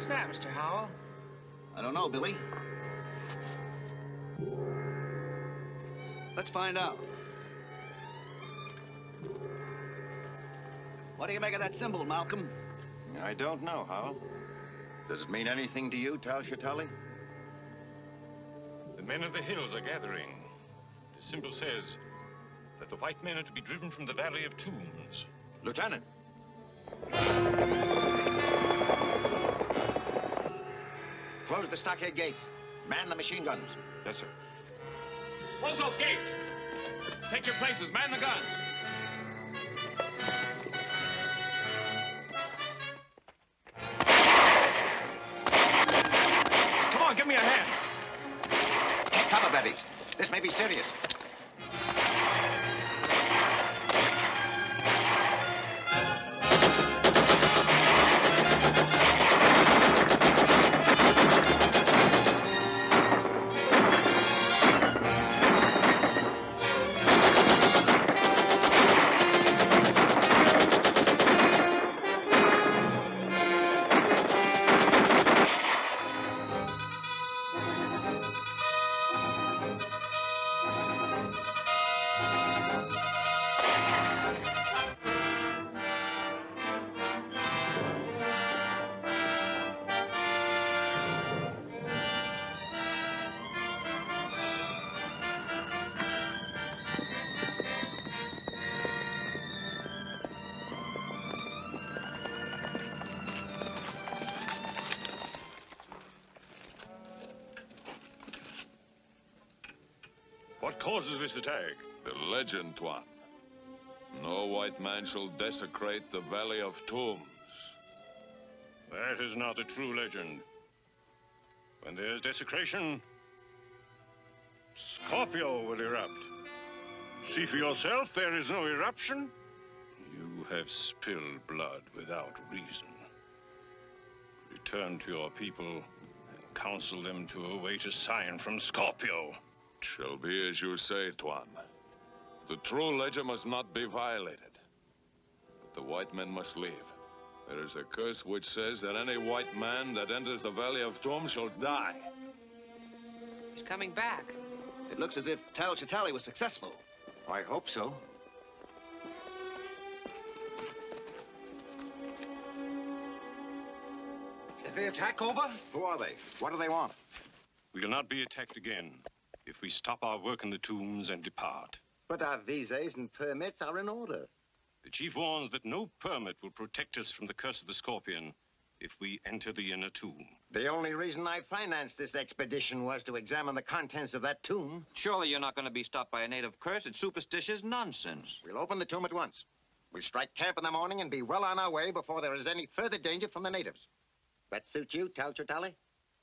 What's that, Mr. Howell? I don't know, Billy. Let's find out. What do you make of that symbol, Malcolm? I don't know, Howell. Does it mean anything to you, Tal Shatali? The men of the hills are gathering. The symbol says that the white men are to be driven from the Valley of Tombs. Lieutenant. Close the stockade gate. Man the machine guns. Yes, sir. Close those gates. Take your places. Man the guns. Come on, give me a hand. Take cover, Benedict. This may be serious. What causes this attack? The legend, Tuan. No white man shall desecrate the Valley of Tombs. That is not a true legend. When there's desecration, Scorpio will erupt. See for yourself, there is no eruption. You have spilled blood without reason. Return to your people and counsel them to await a sign from Scorpio. Shall be as you say, Tuan. The true legend must not be violated. But the white men must leave. There is a curse which says that any white man that enters the Valley of Tombs shall die. He's coming back. It looks as if Tal Shatali was successful. I hope so. Is the attack over? Who are they? What do they want? We'll not be attacked again if we stop our work in the tombs and depart. But our visas and permits are in order. The chief warns that no permit will protect us from the curse of the Scorpion if we enter the inner tomb. The only reason I financed this expedition was to examine the contents of that tomb. Surely you're not going to be stopped by a native curse. It's superstitious nonsense. We'll open the tomb at once. We'll strike camp in the morning and be well on our way before there is any further danger from the natives. That suit you, Tal Shatali?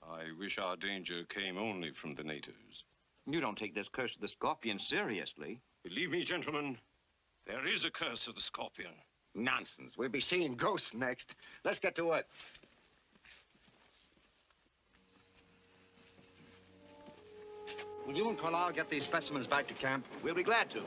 I wish our danger came only from the natives. You don't take this curse of the Scorpion seriously. Believe me, gentlemen, there is a curse of the Scorpion. Nonsense. We'll be seeing ghosts next. Let's get to work. Will you and Carlisle get these specimens back to camp? We'll be glad to.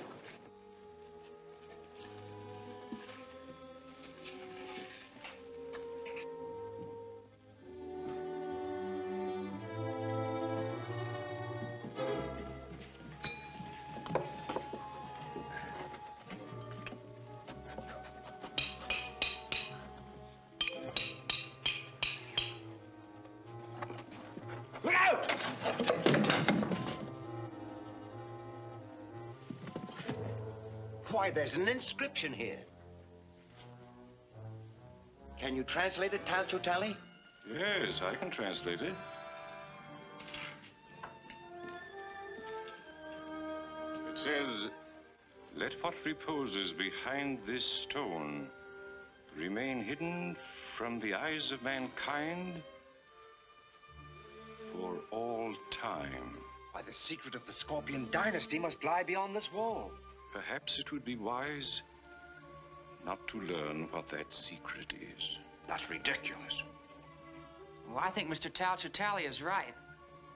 Look out! Why, there's an inscription here. Can you translate it, Tal Shatali? Yes, I can translate it. It says, "Let what reposes behind this stone remain hidden from the eyes of mankind for all time." Why, the secret of the Scorpion dynasty must lie beyond this wall. Perhaps it would be wise not to learn what that secret is. That's ridiculous. Well, I think Mr. Tal Shatali is right.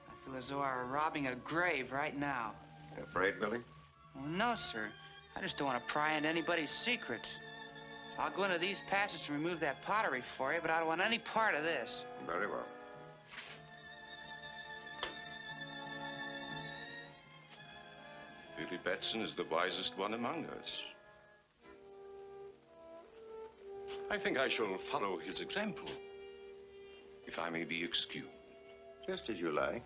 I feel as though I were robbing a grave right now. You afraid, Billy? Well, no, sir. I just don't want to pry into anybody's secrets. I'll go into these passages and remove that pottery for you, but I don't want any part of this. Very well. Billy Batson is the wisest one among us. I think I shall follow his example, if I may be excused. Just as you like.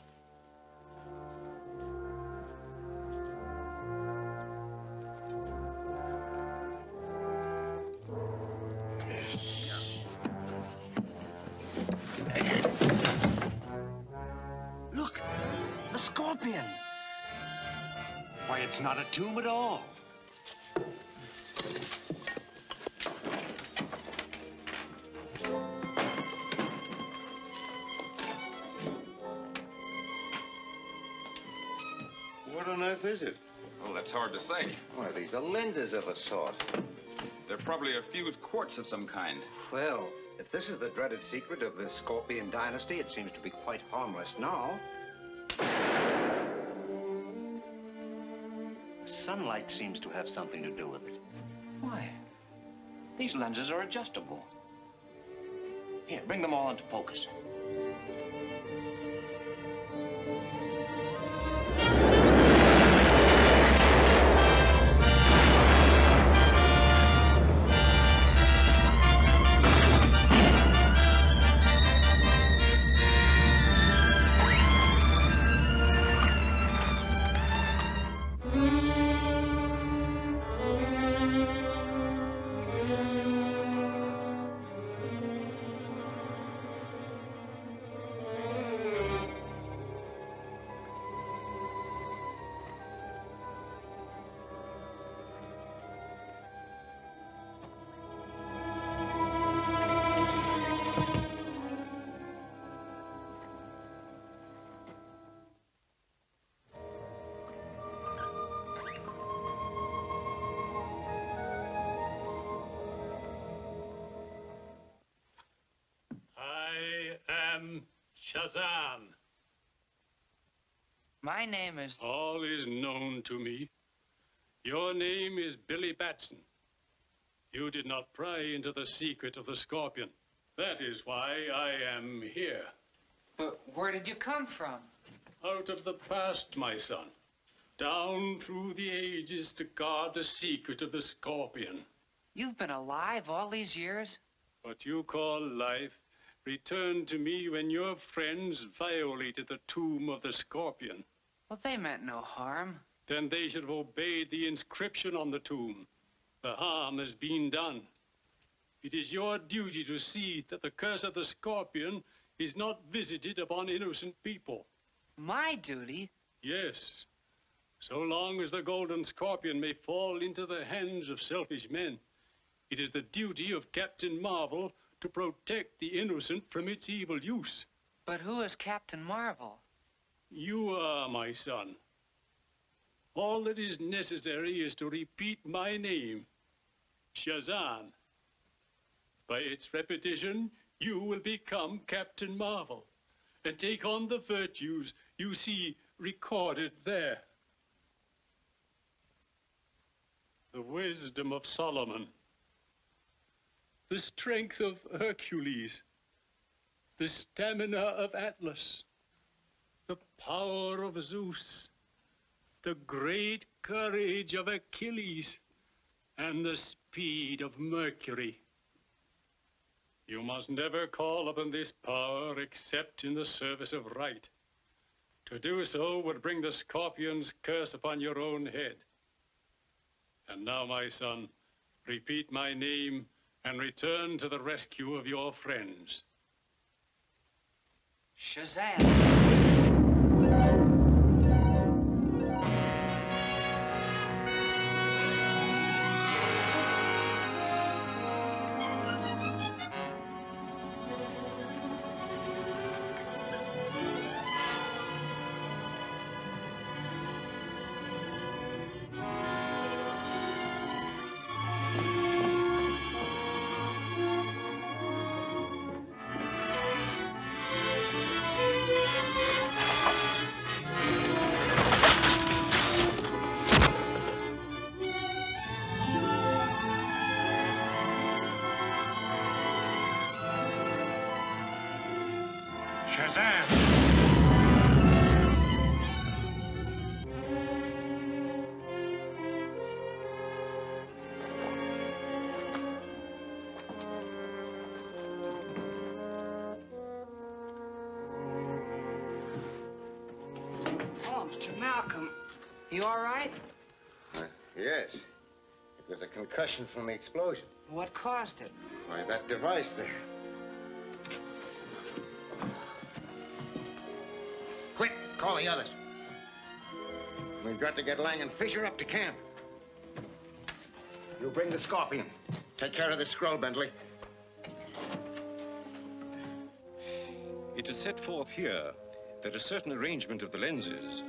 Look, the scorpion. Why, it's not a tomb at all. What on earth is it? Well, that's hard to say. Why, these are lenses of a sort. They're probably a fused quartz of some kind. Well, if this is the dreaded secret of the Scorpion dynasty, it seems to be quite harmless now. Sunlight seems to have something to do with it. Why? These lenses are adjustable. Here, bring them all into focus. Shazam. My name is... All is known to me. Your name is Billy Batson. You did not pry into the secret of the Scorpion. That is why I am here. But where did you come from? Out of the past, my son. Down through the ages to guard the secret of the Scorpion. You've been alive all these years? What you call life returned to me when your friends violated the tomb of the Scorpion. Well, they meant no harm. Then they should have obeyed the inscription on the tomb. The harm has been done. It is your duty to see that the curse of the Scorpion is not visited upon innocent people. My duty? Yes. So long as the Golden Scorpion may fall into the hands of selfish men, it is the duty of Captain Marvel to protect the innocent from its evil use. But who is Captain Marvel? You are, my son. All that is necessary is to repeat my name, Shazam. By its repetition, you will become Captain Marvel and take on the virtues you see recorded there. The wisdom of Solomon, the strength of Hercules, the stamina of Atlas, the power of Zeus, the great courage of Achilles, and the speed of Mercury. You must never call upon this power except in the service of right. To do so would bring the Scorpion's curse upon your own head. And now, my son, repeat my name and return to the rescue of your friends. Shazam! Shazam! Oh, Mr. Malcolm, you all right? Yes. It was a concussion from the explosion. What caused it? Why, that device there. Quick, call the others. We've got to get Lang and Fisher up to camp. You bring the Scorpion. Take care of this scroll, Bentley. It is set forth here that a certain arrangement of the lenses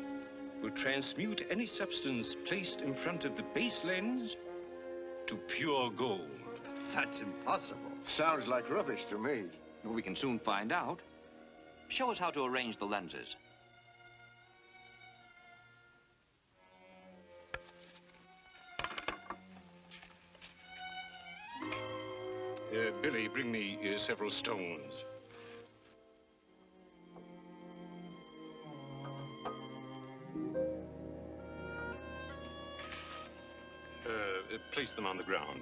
will transmute any substance placed in front of the base lens to pure gold. That's impossible. Sounds like rubbish to me. Well, we can soon find out. Show us how to arrange the lenses. Billy, bring me several stones. Place them on the ground.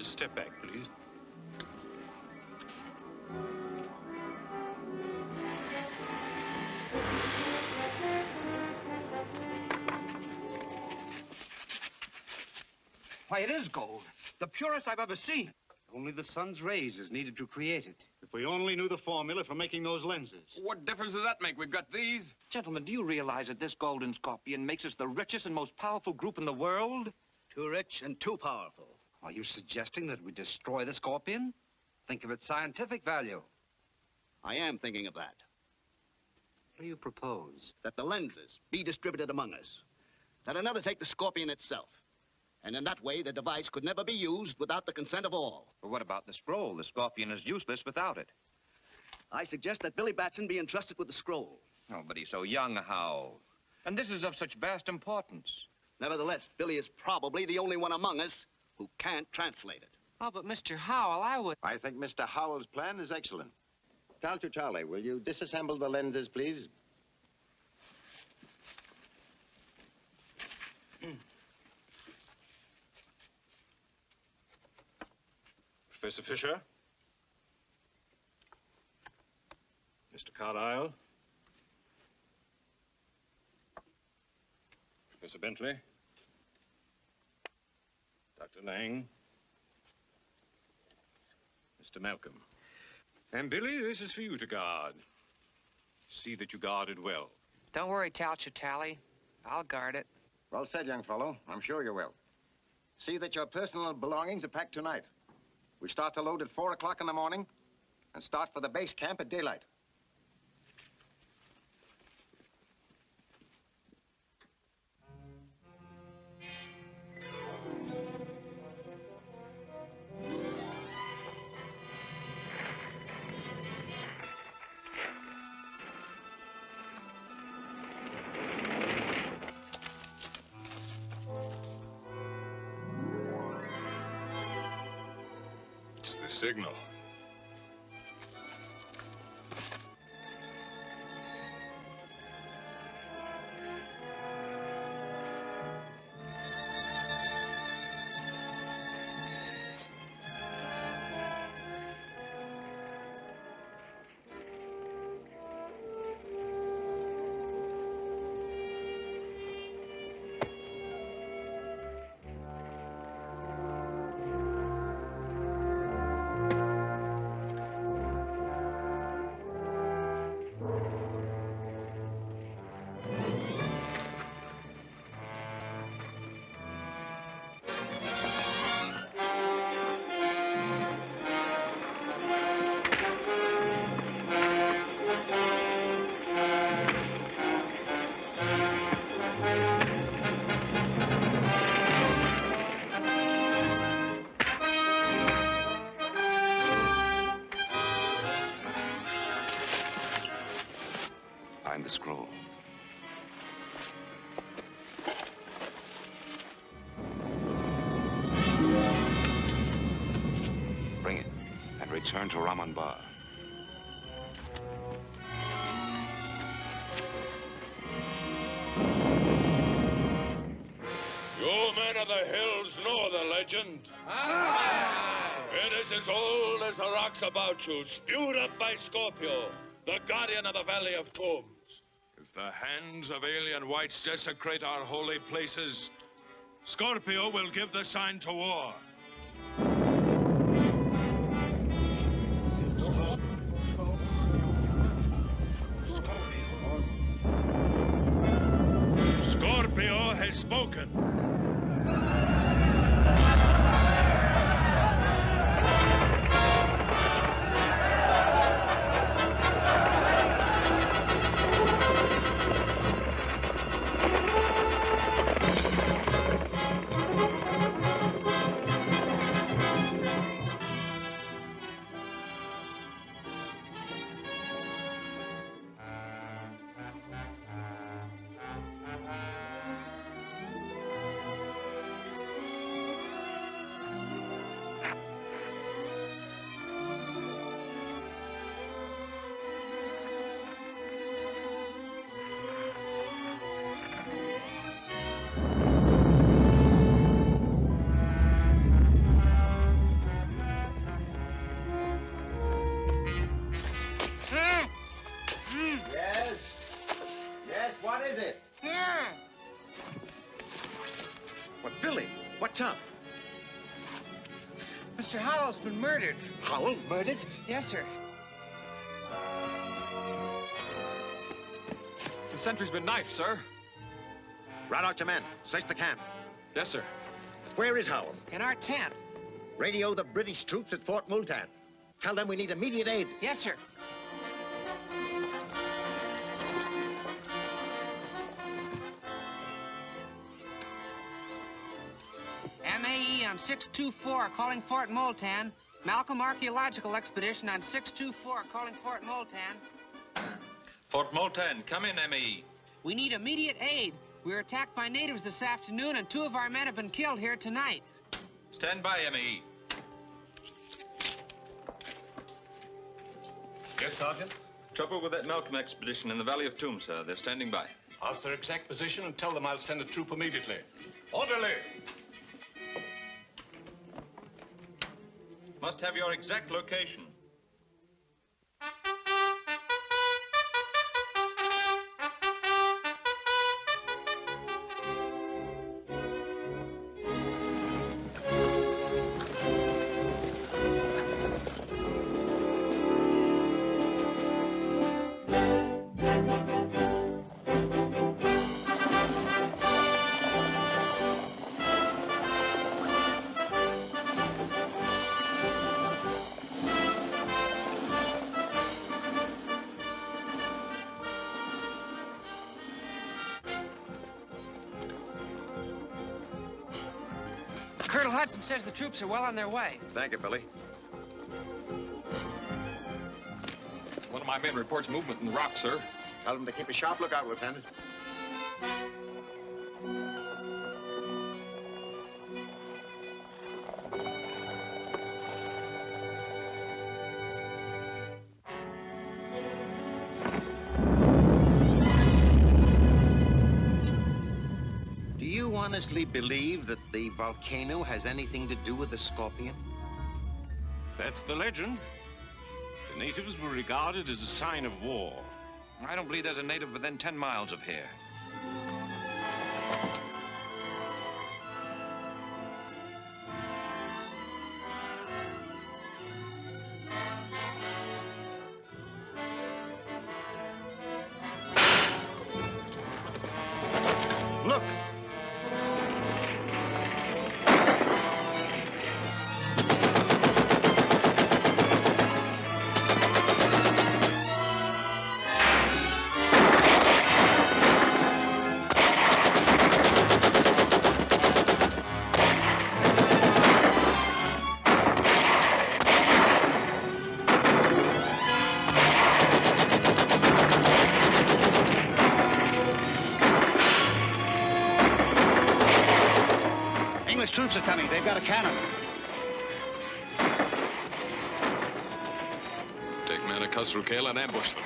Step back, please. Why, it is gold. The purest I've ever seen. Only the sun's rays is needed to create it. If we only knew the formula for making those lenses. What difference does that make? We've got these. Gentlemen, do you realize that this golden scorpion makes us the richest and most powerful group in the world? Too rich and too powerful. Are you suggesting that we destroy the scorpion? Think of its scientific value. I am thinking of that. What do you propose? That the lenses be distributed among us. That another take the scorpion itself. And in that way, the device could never be used without the consent of all. But what about the scroll? The scorpion is useless without it. I suggest that Billy Batson be entrusted with the scroll. Oh, but he's so young, how? And this is of such vast importance. Nevertheless, Billy is probably the only one among us who can't translate it. Oh, but Mr. Howell, I think Mr. Howell's plan is excellent. Taltutale, will you disassemble the lenses, please? Professor Fisher? Mr. Carlyle? Professor Bentley? Dr. Lang? Mr. Malcolm? And Billy, this is for you to guard. See that you guard it well. Don't worry, Talchatali. I'll guard it. Well said, young fellow. I'm sure you will. See that your personal belongings are packed tonight. We start to load at 4 o'clock in the morning and start for the base camp at daylight. It's the signal. Find the scroll. return to Ramanbar. You men of the hills know the legend. It is as old as the rocks about you, spewed up by Scorpio, the guardian of the Valley of Tombs. If the hands of alien whites desecrate our holy places, Scorpio will give the sign to war. Scorpio has spoken. What's up? Mr. Howell's been murdered. Howell murdered? Yes, sir. The sentry's been knifed, sir. Rout out your men. Search the camp. Yes, sir. Where is Howell? In our tent. Radio the British troops at Fort Multan. Tell them we need immediate aid. Yes, sir. MAE on 624, calling Fort Multan. Malcolm Archaeological Expedition on 624, calling Fort Multan. Fort Multan, come in, MAE. We need immediate aid. We were attacked by natives this afternoon, and 2 of our men have been killed here tonight. Stand by, MAE. Yes, Sergeant? Trouble with that Malcolm expedition in the Valley of Tombs, sir. They're standing by. Ask their exact position and tell them I'll send a troop immediately. Orderly! Must have your exact location. Colonel Hudson says the troops are well on their way. Thank you, Billy. One of my men reports movement in the rocks, sir. Tell them to keep a sharp lookout, Lieutenant. Do you honestly believe that the volcano has anything to do with the scorpion? That's the legend. The natives were regarded as a sign of war. I don't believe there's a native within 10 miles of here. Look! Troops are coming. They've got a cannon. Khusru and ambush them.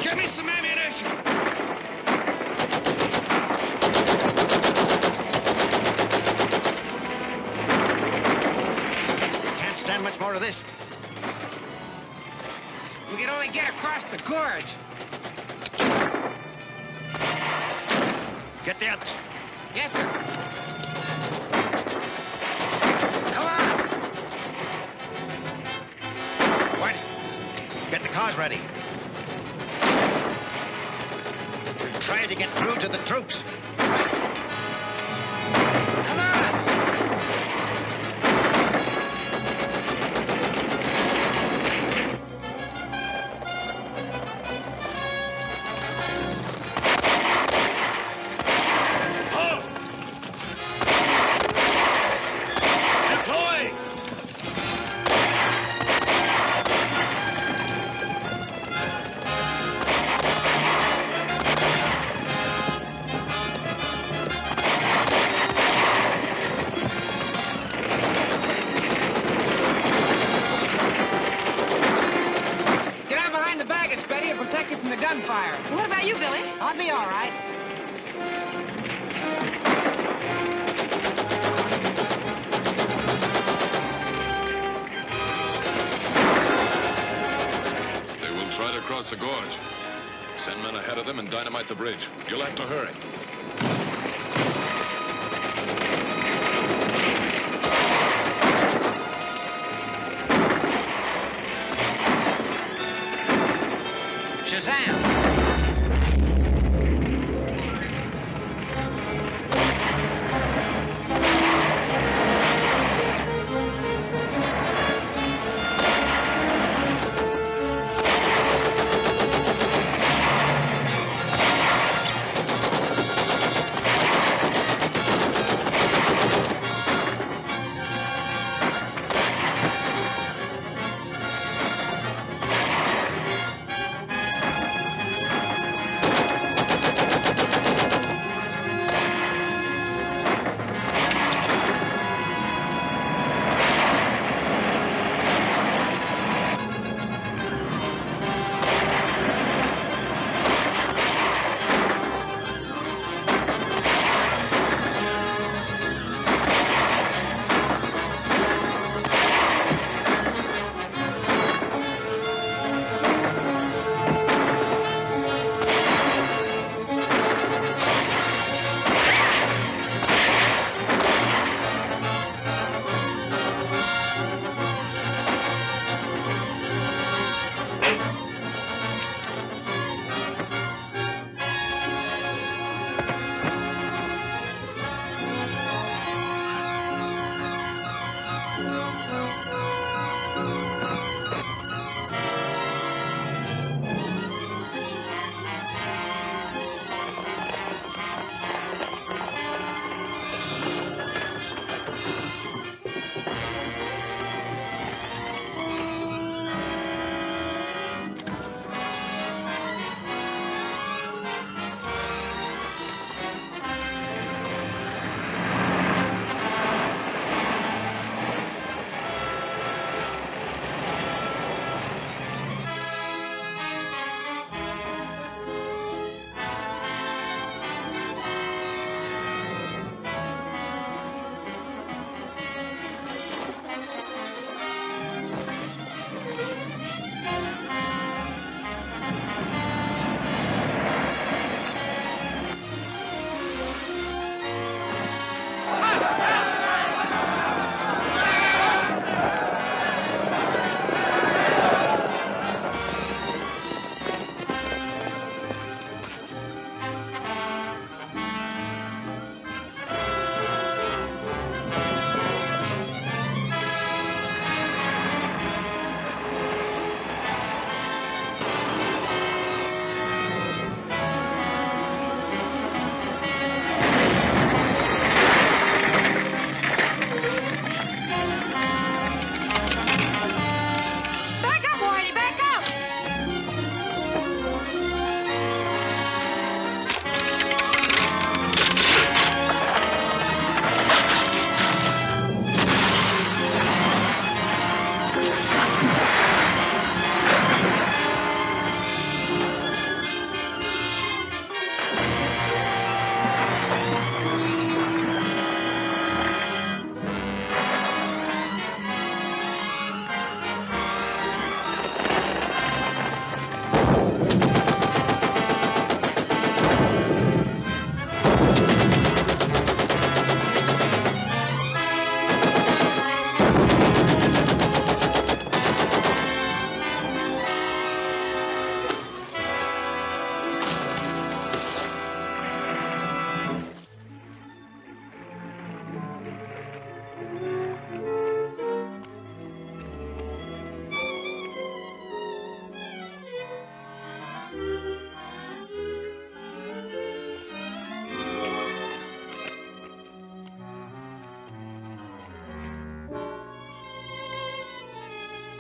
Give me some ammunition! Can't stand much more of this. We can only get across the gorge. Get the others. Yes, sir. Come on. What? Get the cars ready. We're trying to get through to the troops. Come on. Gunfire. What about you, Billy? I'll be all right. They will try to cross the gorge. Send men ahead of them and dynamite the bridge. You'll have to hurry. Shazam!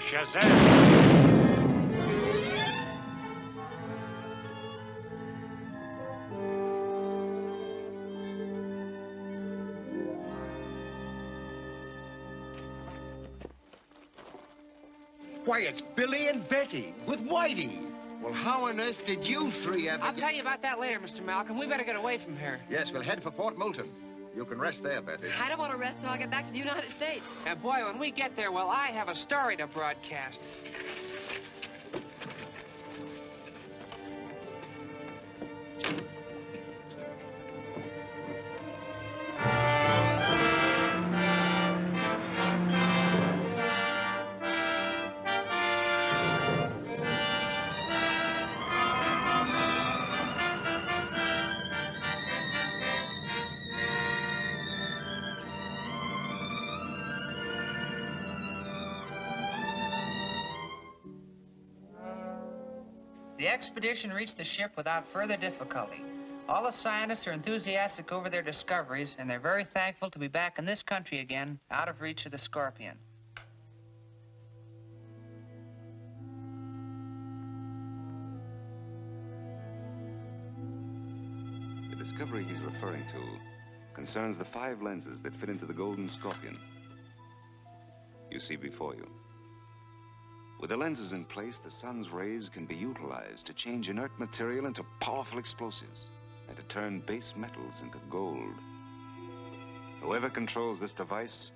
Shazam! Why, it's Billy and Betty with Whitey. Well, how on earth did you three ever I'll tell you about that later, Mr. Malcolm. We better get away from here. Yes, we'll head for Fort Moulton. You can rest there, Betty. I don't want to rest until I get back to the United States. And boy, when we get there, well, I have a story to broadcast. The expedition reached the ship without further difficulty. All the scientists are enthusiastic over their discoveries, and they're very thankful to be back in this country again, out of reach of the scorpion. The discovery he's referring to concerns the 5 lenses that fit into the golden scorpion you see before you. With the lenses in place, the sun's rays can be utilized to change inert material into powerful explosives and to turn base metals into gold. Whoever controls this device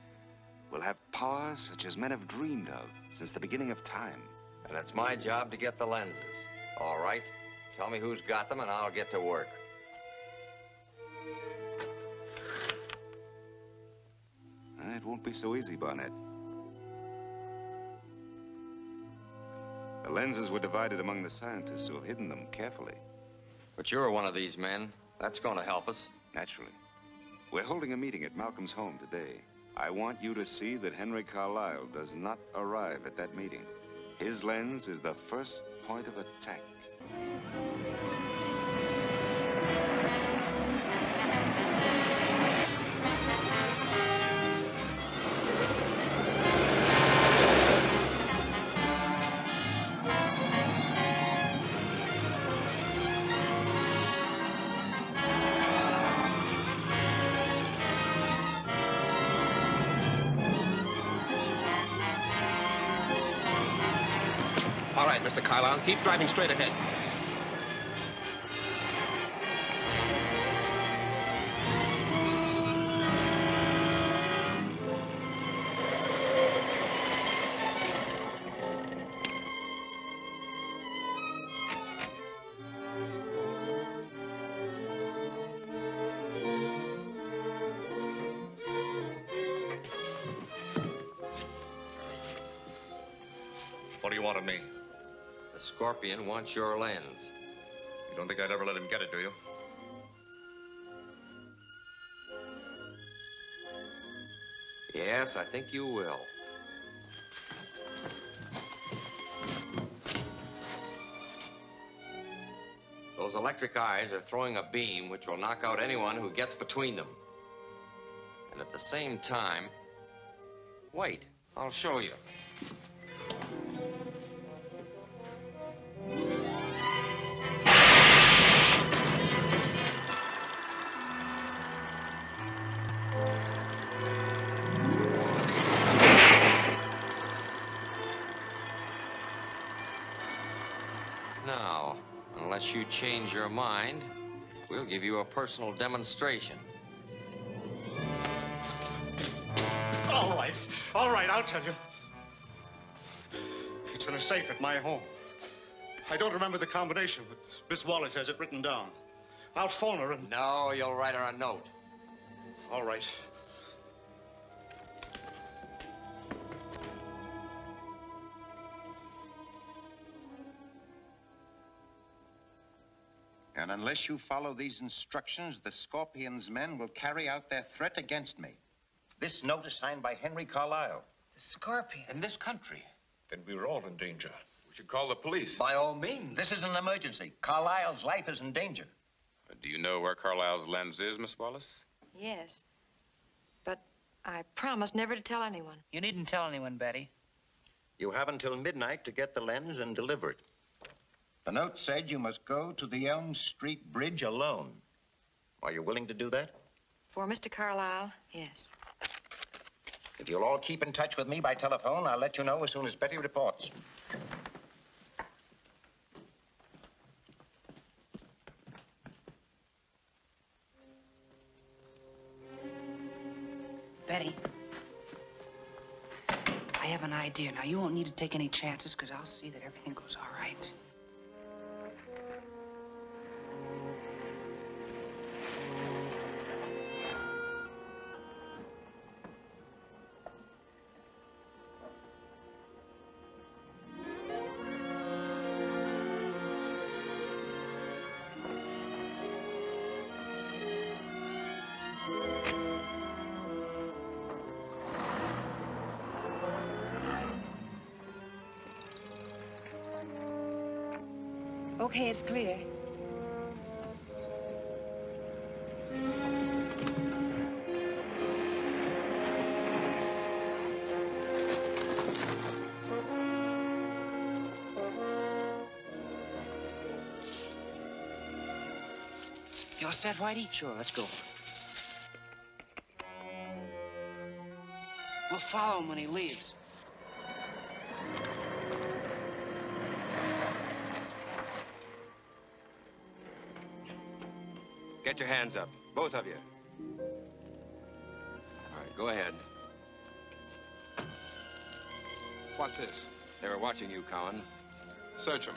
will have power such as men have dreamed of since the beginning of time. And it's my job to get the lenses. All right? Tell me who's got them and I'll get to work. It won't be so easy, Barnett. The lenses were divided among the scientists who have hidden them carefully. But you're one of these men. That's going to help us. Naturally. We're holding a meeting at Malcolm's home today. I want you to see that Henry Carlisle does not arrive at that meeting. His lens is the first point of attack. All right, Mr. Carlisle, keep driving straight ahead. What do you want of me? The scorpion wants your lens. You don't think I'd ever let him get it, do you? Yes, I think you will. Those electric eyes are throwing a beam which will knock out anyone who gets between them. And at the same time... Wait, I'll show you. Now, unless you change your mind, we'll give you a personal demonstration. All right, I'll tell you. It's in a safe at my home. I don't remember the combination, but Miss Wallace has it written down. I'll phone her and... No, you'll write her a note. All right. And unless you follow these instructions, the Scorpion's men will carry out their threat against me. This note is signed by Henry Carlisle. The Scorpion? In this country. Then we're all in danger. We should call the police. By all means. This is an emergency. Carlisle's life is in danger. Do you know where Carlisle's lens is, Miss Wallace? Yes. But I promised never to tell anyone. You needn't tell anyone, Betty. You have until midnight to get the lens and deliver it. The note said you must go to the Elm Street Bridge alone. Are you willing to do that? For Mr. Carlyle, yes. If you'll all keep in touch with me by telephone, I'll let you know as soon as Betty reports. Betty, I have an idea. Now, you won't need to take any chances, because I'll see that everything goes all right. Okay, it's clear. You all set, Whitey? Sure, let's go. We'll follow him when he leaves. Get your hands up, both of you. All right, go ahead. What's this? They were watching you, Cowan. Search him.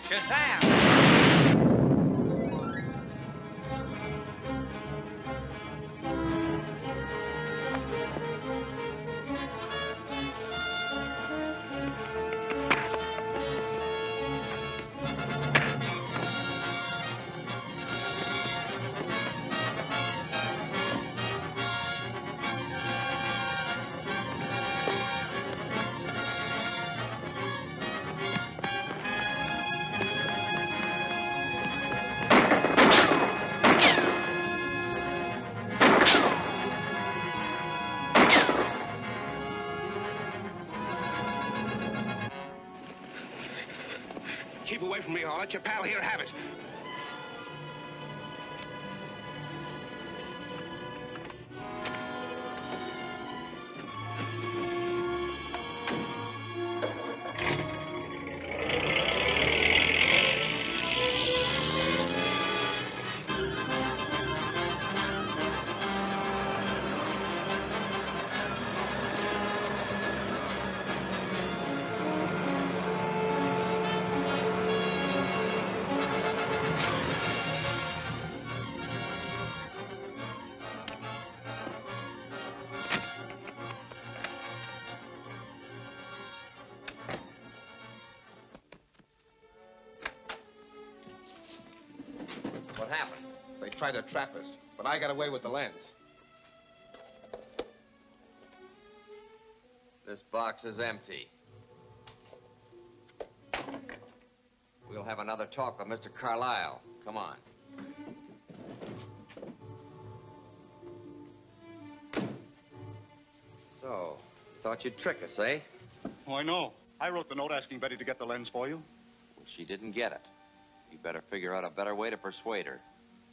Shazam! Keep away from me, or I'll let your pal here have it. What happened? They tried to trap us, but I got away with the lens. This box is empty. We'll have another talk with Mr. Carlyle. Come on. So, thought you'd trick us, eh? Oh, I know. I wrote the note asking Betty to get the lens for you. Well, she didn't get it. You better figure out a better way to persuade her.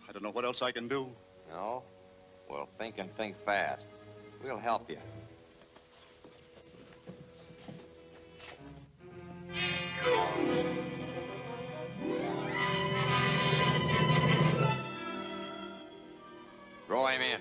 I don't know what else I can do. No? Well, think and think fast. We'll help you. Throw him in.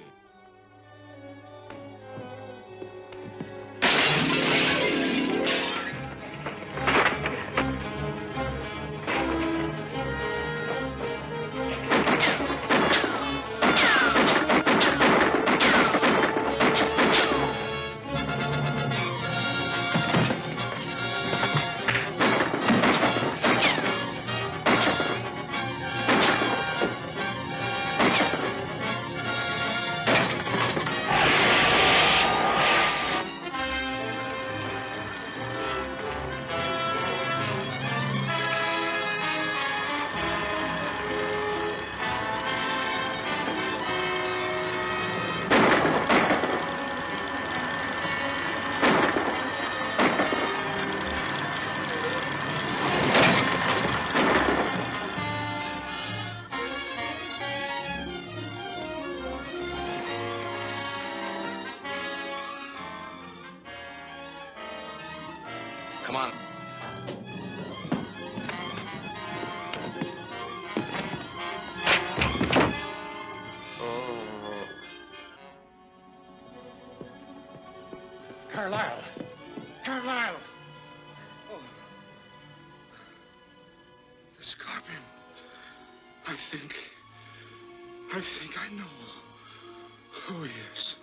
Come on. Carlyle! Carlyle! Oh. The scorpion. I think I know who he is.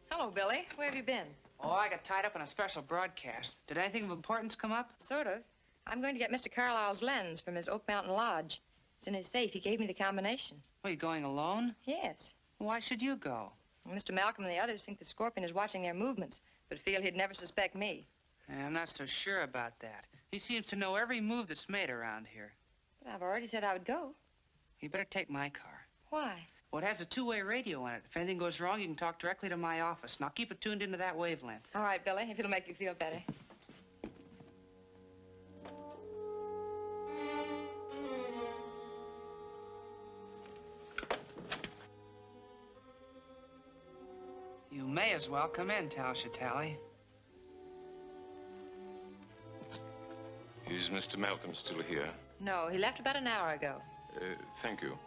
Hello, Billy. Where have you been? Oh, I got tied up in a special broadcast. Did anything of importance come up? Sort of. I'm going to get Mr. Carlyle's lens from his Oak Mountain Lodge. It's in his safe. He gave me the combination. Are you going alone? Yes. Why should you go? Well, Mr. Malcolm and the others think the scorpion is watching their movements, but feel he'd never suspect me. I'm not so sure about that. He seems to know every move that's made around here. But I've already said I would go. You better take my car. Why? Well, it has a two-way radio on it. If anything goes wrong, you can talk directly to my office. Now, keep it tuned into that wavelength. All right, Billy, if it'll make you feel better. You may as well come in, Tausha Tally. Is Mr. Malcolm still here? No, he left about an hour ago. Thank you.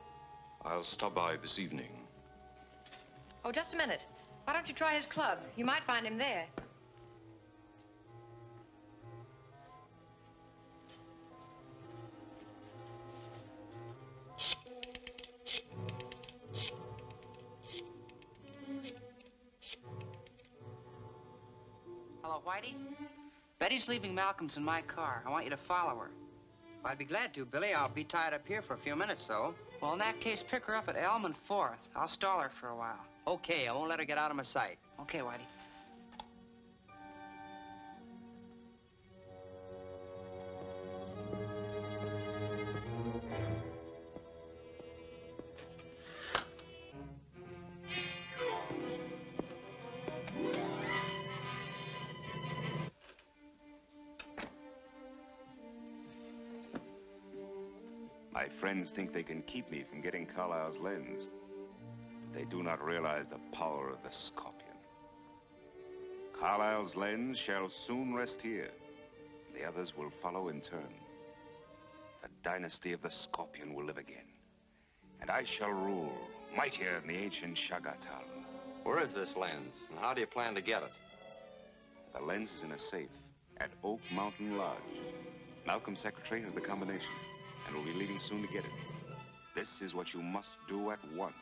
I'll stop by this evening. Oh, just a minute. Why don't you try his club? You might find him there. Hello, Whitey? Betty's leaving Malcolm's in my car. I want you to follow her. I'd be glad to, Billy. I'll be tied up here for a few minutes, though. Well, in that case, pick her up at Elm and 4th. I'll stall her for a while. Okay, I won't let her get out of my sight. Okay, Whitey. My friends think they can keep me from getting Carlyle's lens. They do not realize the power of the scorpion. Carlyle's lens shall soon rest here. The others will follow in turn. The dynasty of the scorpion will live again. And I shall rule, mightier than the ancient Shagatal. Where is this lens, and how do you plan to get it? The lens is in a safe at Oak Mountain Lodge. Malcolm's secretary has the combination and will be leaving soon to get it. This is what you must do at once.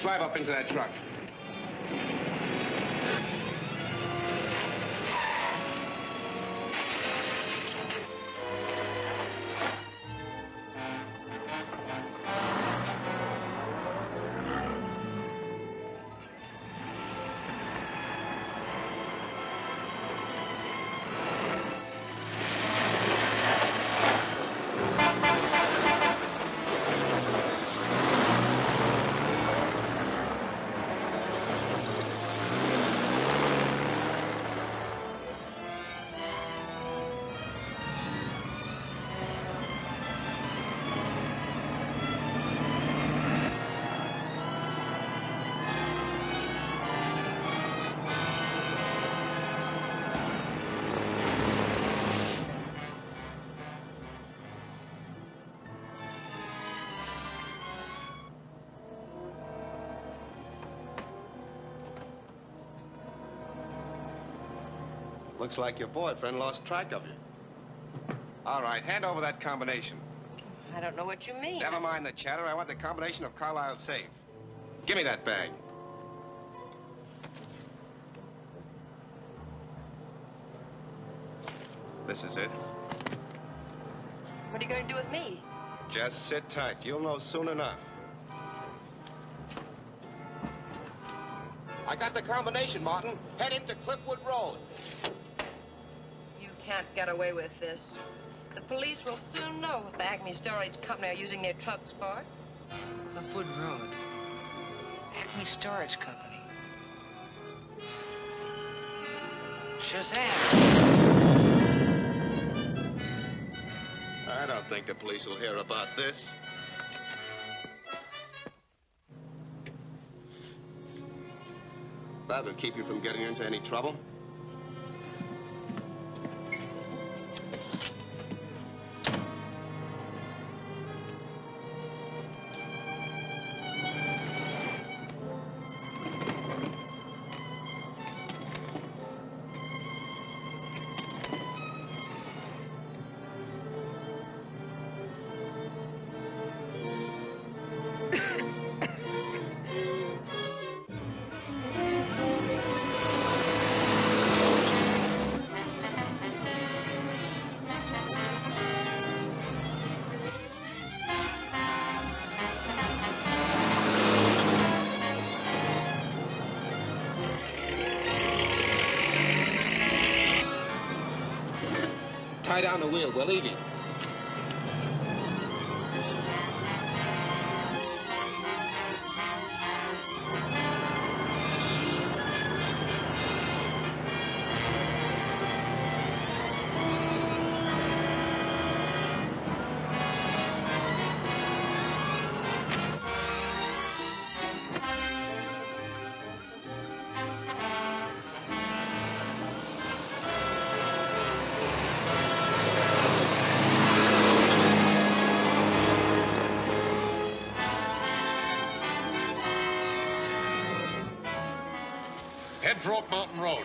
Drive up into that truck. Looks like your boyfriend lost track of you. All right, hand over that combination. I don't know what you mean. Never mind the chatter. I want the combination of Carlisle's safe. Give me that bag. This is it. What are you going to do with me? Just sit tight. You'll know soon enough. I got the combination, Martin. Head into Cliffwood Road. You can't get away with this. The police will soon know what the Acme Storage Company are using their trucks for. Cliffwood Road. Acme Storage Company. Shazam! I don't think the police will hear about this. That'll keep you from getting into any trouble. Tie down the wheel. We're leaving. Head for Oak Mountain Road.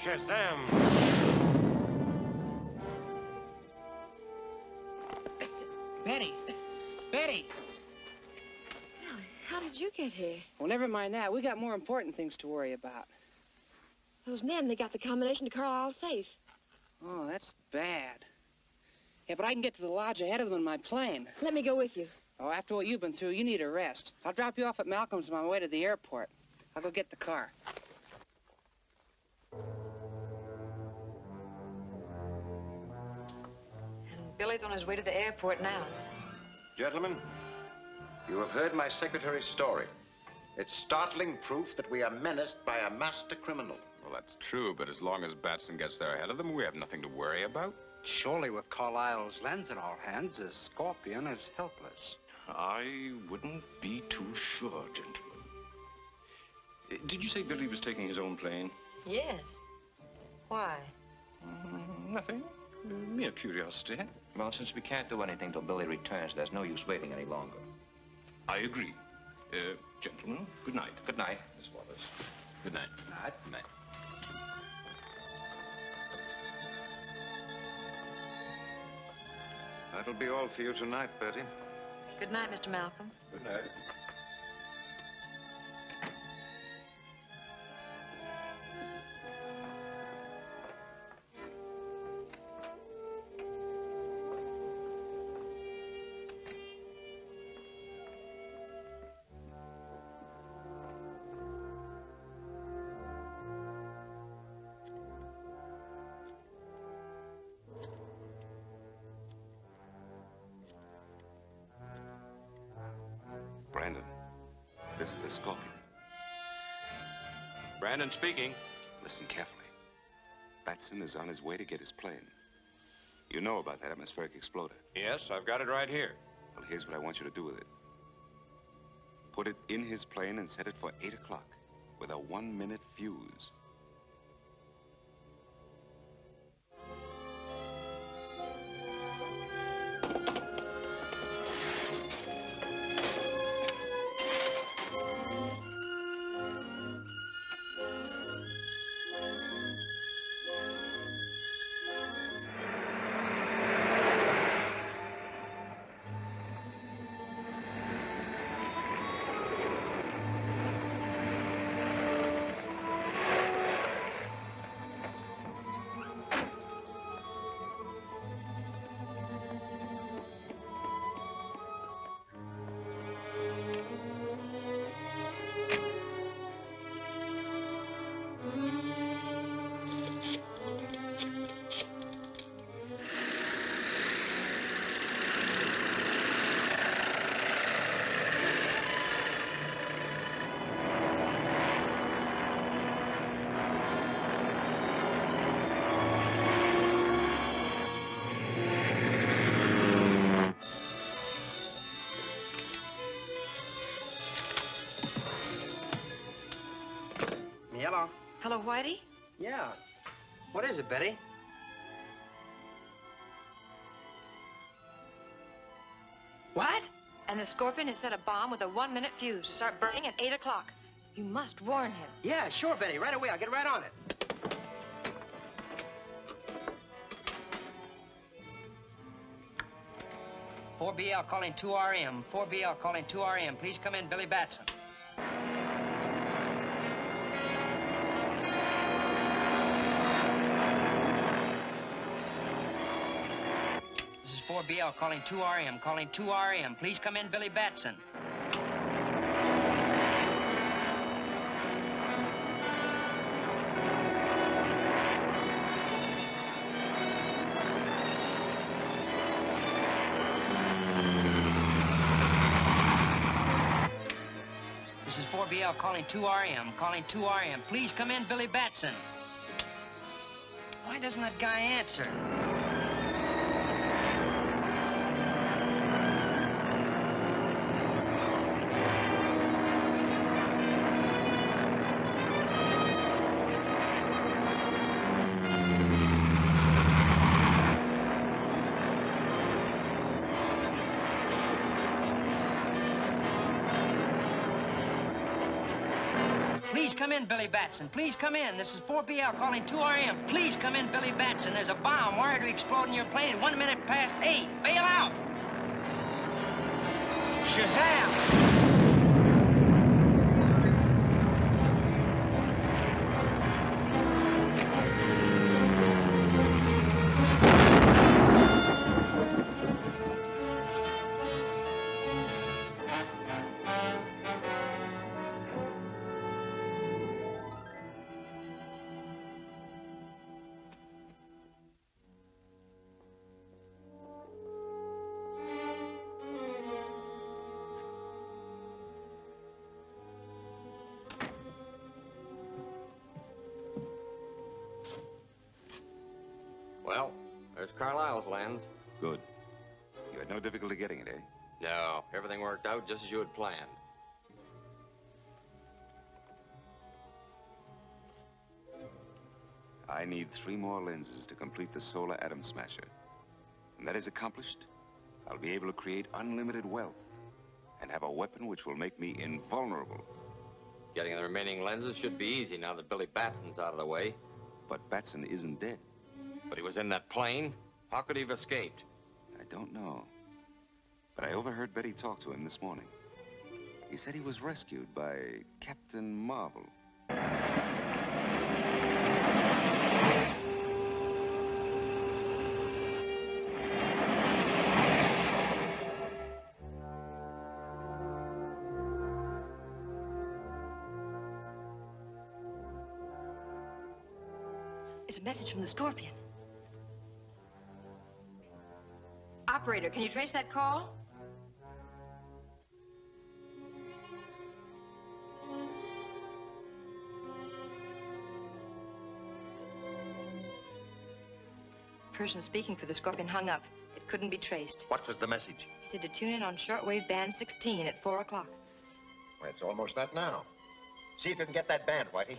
Shazam! Betty! Betty! How did you get here? Well, never mind that. We got more important things to worry about. Those men, they got the combination to Carlisle's safe. Oh, that's bad. Yeah, but I can get to the lodge ahead of them in my plane. Let me go with you. Oh, after what you've been through, you need a rest. I'll drop you off at Malcolm's on my way to the airport. I'll go get the car. Billy's on his way to the airport now. Gentlemen, you have heard my secretary's story. It's startling proof that we are menaced by a master criminal. Well, that's true, but as long as Batson gets there ahead of them, we have nothing to worry about. Surely with Carlisle's lens in our hands, the Scorpion is helpless. I wouldn't be too sure, gentlemen. Did you say Billy was taking his own plane? Yes. Why? Nothing. Mere curiosity. Well, since we can't do anything till Billy returns, there's no use waiting any longer. I agree. Gentlemen, good night. Good night. Miss Wallace. Good night. Good night. Good night. That'll be all for you tonight, Bertie. Good night, Mr. Malcolm. Good night. Brandon, this is the Scorpion. Brandon speaking. Listen carefully. Batson is on his way to get his plane. You know about that atmospheric exploder. Yes, I've got it right here. Well, here's what I want you to do with it. Put it in his plane and set it for 8 o'clock with a 1-minute fuse. Hello. Hello, Whitey? Yeah. What is it, Betty? What? And the Scorpion has set a bomb with a 1-minute fuse to start burning at 8 o'clock. You must warn him. Yeah, sure, Betty. Right away. I'll get right on it. "4BL calling 2RM. 4BL calling 2RM. Please come in, Billy Batson." This is 4BL calling 2RM. Calling 2RM. Please come in, Billy Batson. This is 4BL calling 2RM. Calling 2RM. Please come in, Billy Batson. Why doesn't that guy answer? Please come in, Billy Batson. Please come in. This is 4BL calling 2RM. Please come in, Billy Batson. There's a bomb wired to explode in your plane at 1 minute past 8. Bail out! Shazam! Well, there's Carlisle's lens. Good. You had no difficulty getting it, eh? No, everything worked out just as you had planned. I need 3 more lenses to complete the solar atom smasher. When that is accomplished, I'll be able to create unlimited wealth and have a weapon which will make me invulnerable. Getting the remaining lenses should be easy now that Billy Batson's out of the way. But Batson isn't dead. But he was in that plane. How could he have escaped? I don't know. But I overheard Betty talk to him this morning. He said he was rescued by Captain Marvel. It's a message from the Scorpion. Operator, can you trace that call? Person speaking for the Scorpion hung up. It couldn't be traced. What was the message? He said to tune in on shortwave band 16 at 4 o'clock. Well, it's almost that now. See if you can get that band, Whitey.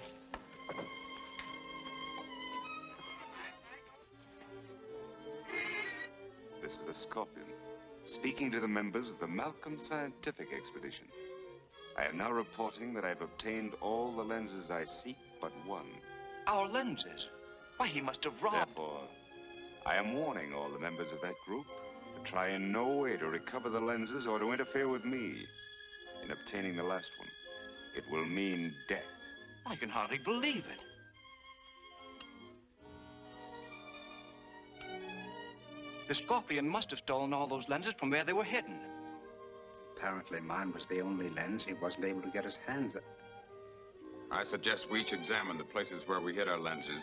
This is the Scorpion, speaking to the members of the Malcolm Scientific Expedition. I am now reporting that I've obtained all the lenses I seek but one. Our lenses? Why, he must have robbed... Therefore, I am warning all the members of that group to try in no way to recover the lenses or to interfere with me in obtaining the last one. It will mean death. I can hardly believe it. The Scorpion must have stolen all those lenses from where they were hidden. Apparently mine was the only lens he wasn't able to get his hands on. I suggest we each examine the places where we hid our lenses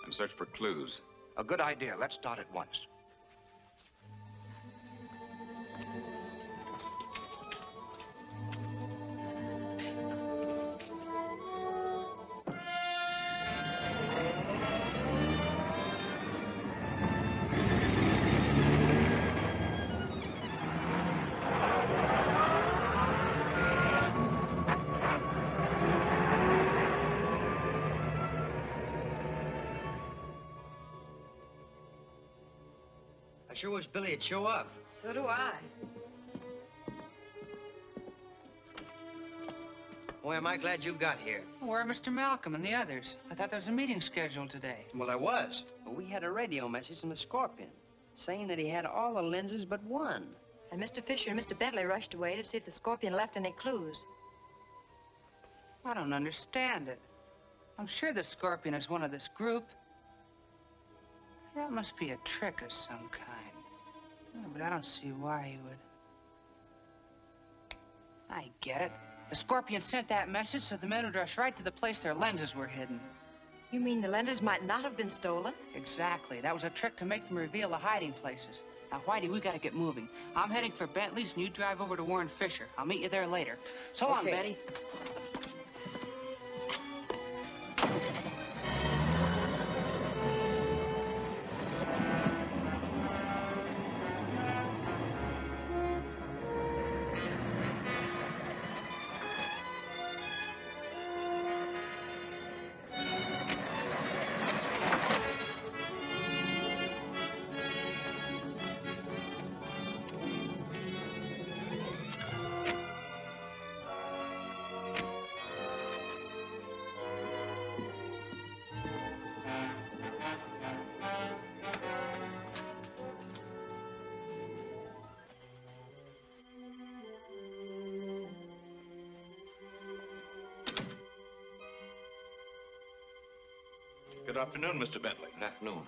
and search for clues. A good idea. Let's start at once. I sure wish Billy would show up. So do I. Boy, am I glad you got here. Where are Mr. Malcolm and the others? I thought there was a meeting scheduled today. Well, there was. But we had a radio message from the Scorpion saying that he had all the lenses but one. And Mr. Fisher and Mr. Bentley rushed away to see if the Scorpion left any clues. I don't understand it. I'm sure the Scorpion is one of this group. That must be a trick of some kind. Oh, but I don't see why he would. I get it. The Scorpion sent that message so the men would rush right to the place their lenses were hidden. You mean the lenses might not have been stolen? Exactly. That was a trick to make them reveal the hiding places. Now, Whitey, we gotta get moving. I'm heading for Bentley's, and you drive over to Warren Fisher. I'll meet you there later. So long, Betty. Good afternoon, Mr. Bentley. Good afternoon.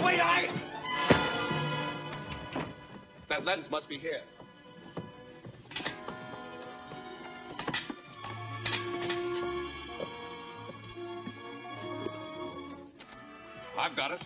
Wait, That lens must be here. I've got it.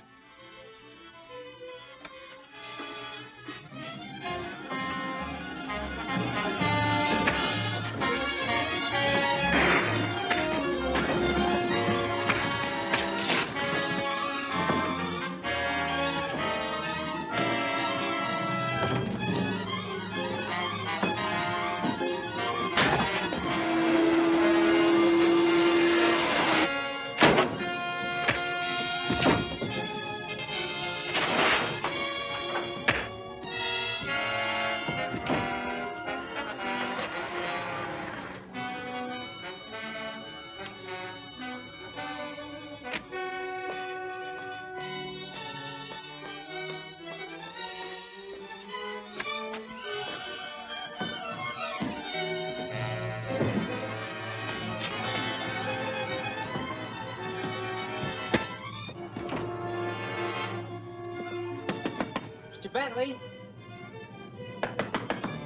Mr. Bentley?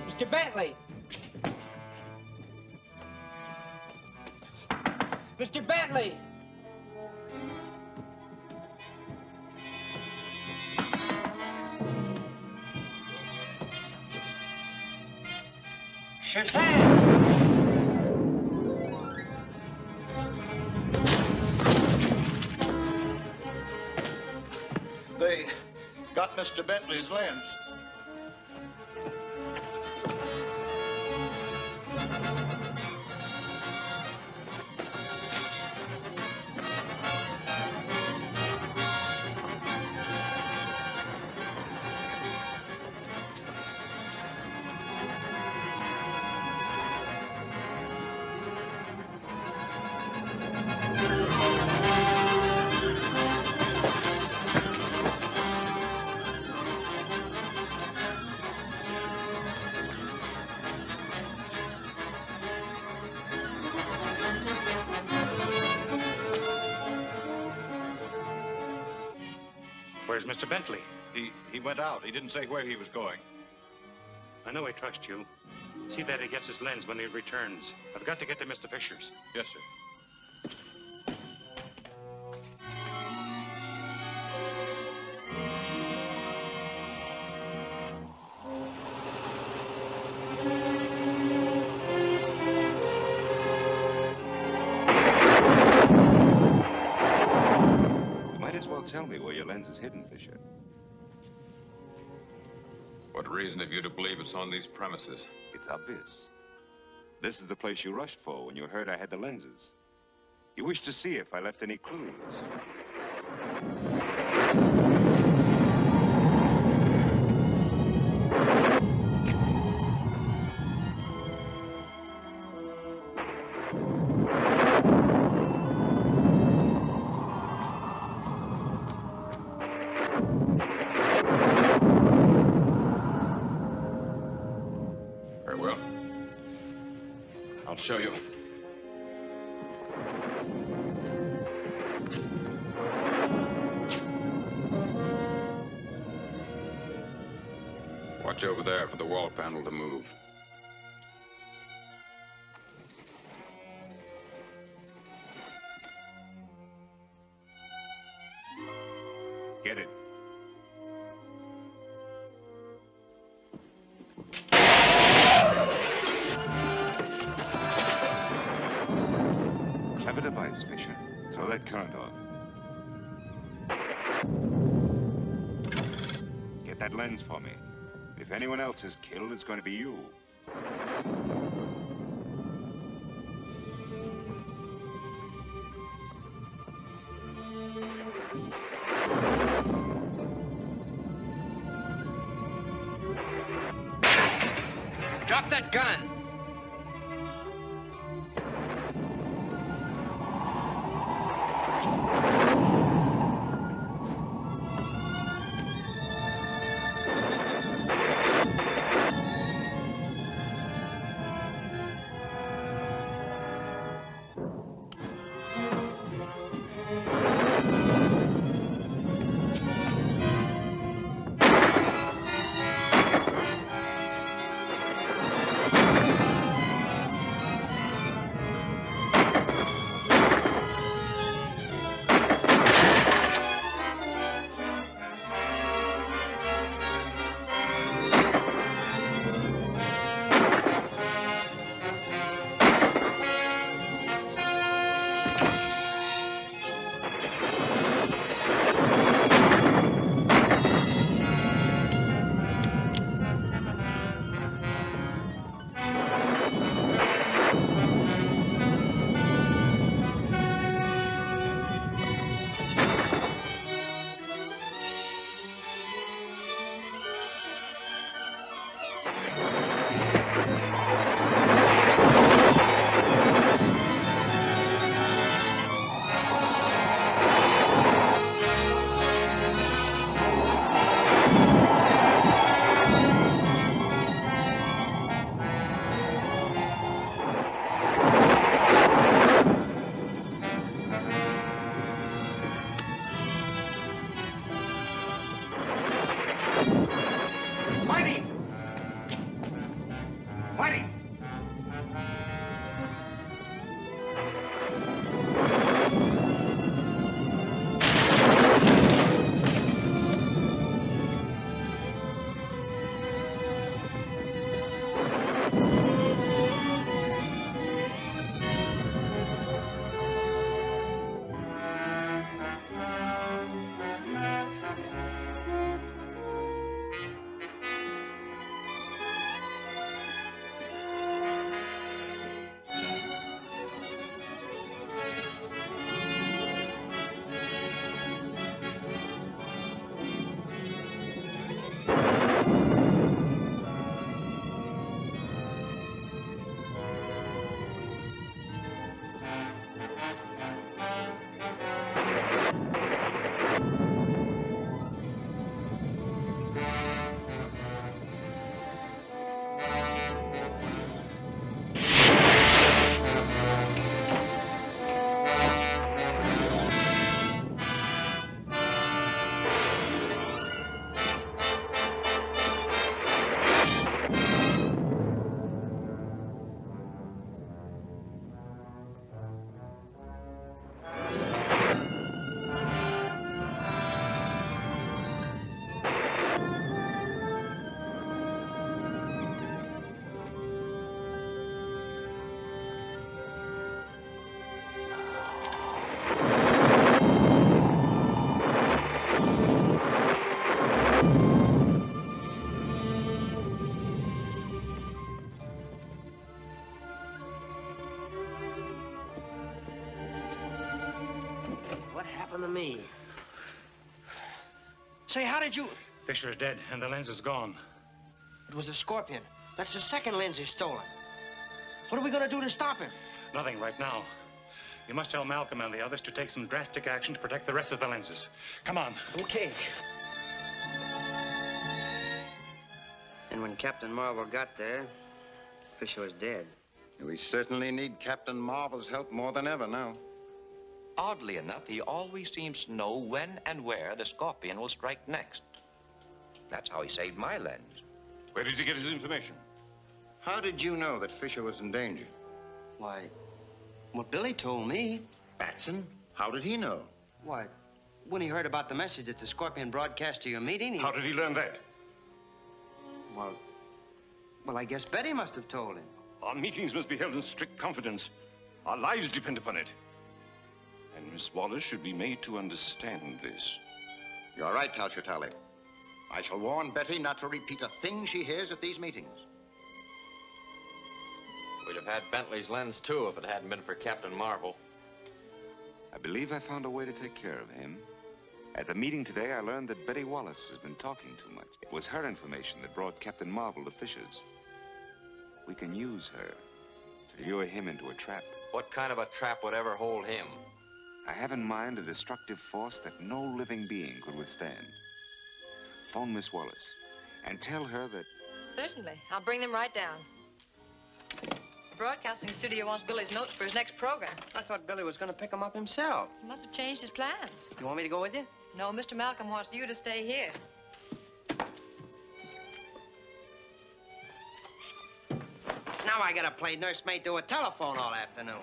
Mr. Bentley! Mr. Bentley! Shazam! They got Mr. Bentley's lens. Where's Mr. Bentley? He went out. He didn't say where he was going. I know I trust you. See that he gets his lens when he returns. I've got to get to Mr. Fisher's. Yes, sir. You might as well tell me where your lens is hidden, Fisher. What reason have you to believe it's on these premises? It's obvious. This is the place you rushed for when you heard I had the lenses. You wished to see if I left any clues. Very well. I'll show you. Watch over there for the wall panel to move. Get it. Clever device, Fisher. Throw that current off. Get that lens for me. If anyone else is killed, it's going to be you. Drop that gun! Say, how did you... Fisher's dead, and the lens is gone. It was a Scorpion. That's the second lens he's stolen. What are we going to do to stop him? Nothing right now. You must tell Malcolm and the others to take some drastic action to protect the rest of the lenses. Come on. Okay. And when Captain Marvel got there, Fisher was dead. We certainly need Captain Marvel's help more than ever now. Oddly enough, he always seems to know when and where the Scorpion will strike next. That's how he saved my lens. Where did he get his information? How did you know that Fisher was in danger? Why, what Billy told me. Batson? How did he know? Why, when he heard about the message that the Scorpion broadcast to your meeting, he... How did he learn that? Well, I guess Betty must have told him. Our meetings must be held in strict confidence. Our lives depend upon it. And Miss Wallace should be made to understand this. You're right, Talchatali. I shall warn Betty not to repeat a thing she hears at these meetings. We'd have had Bentley's lens, too, if it hadn't been for Captain Marvel. I believe I found a way to take care of him. At the meeting today, I learned that Betty Wallace has been talking too much. It was her information that brought Captain Marvel to Fisher's. We can use her to lure him into a trap. What kind of a trap would ever hold him? I have in mind a destructive force that no living being could withstand. Phone Miss Wallace and tell her that... Certainly. I'll bring them right down. The broadcasting studio wants Billy's notes for his next program. I thought Billy was going to pick them up himself. He must have changed his plans. You want me to go with you? No, Mr. Malcolm wants you to stay here. Now I gotta play nursemaid to a telephone all afternoon.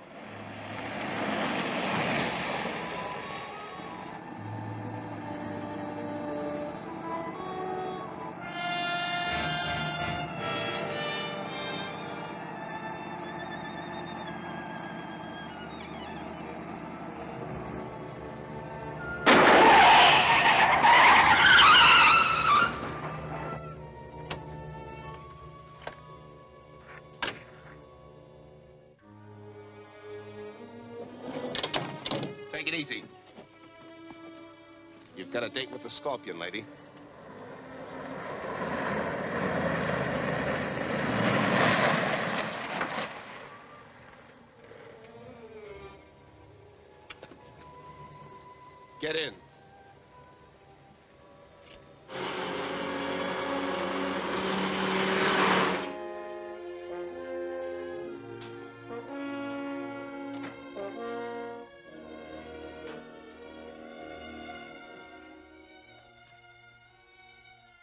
Take it easy. You've got a date with the Scorpion, lady. Get in.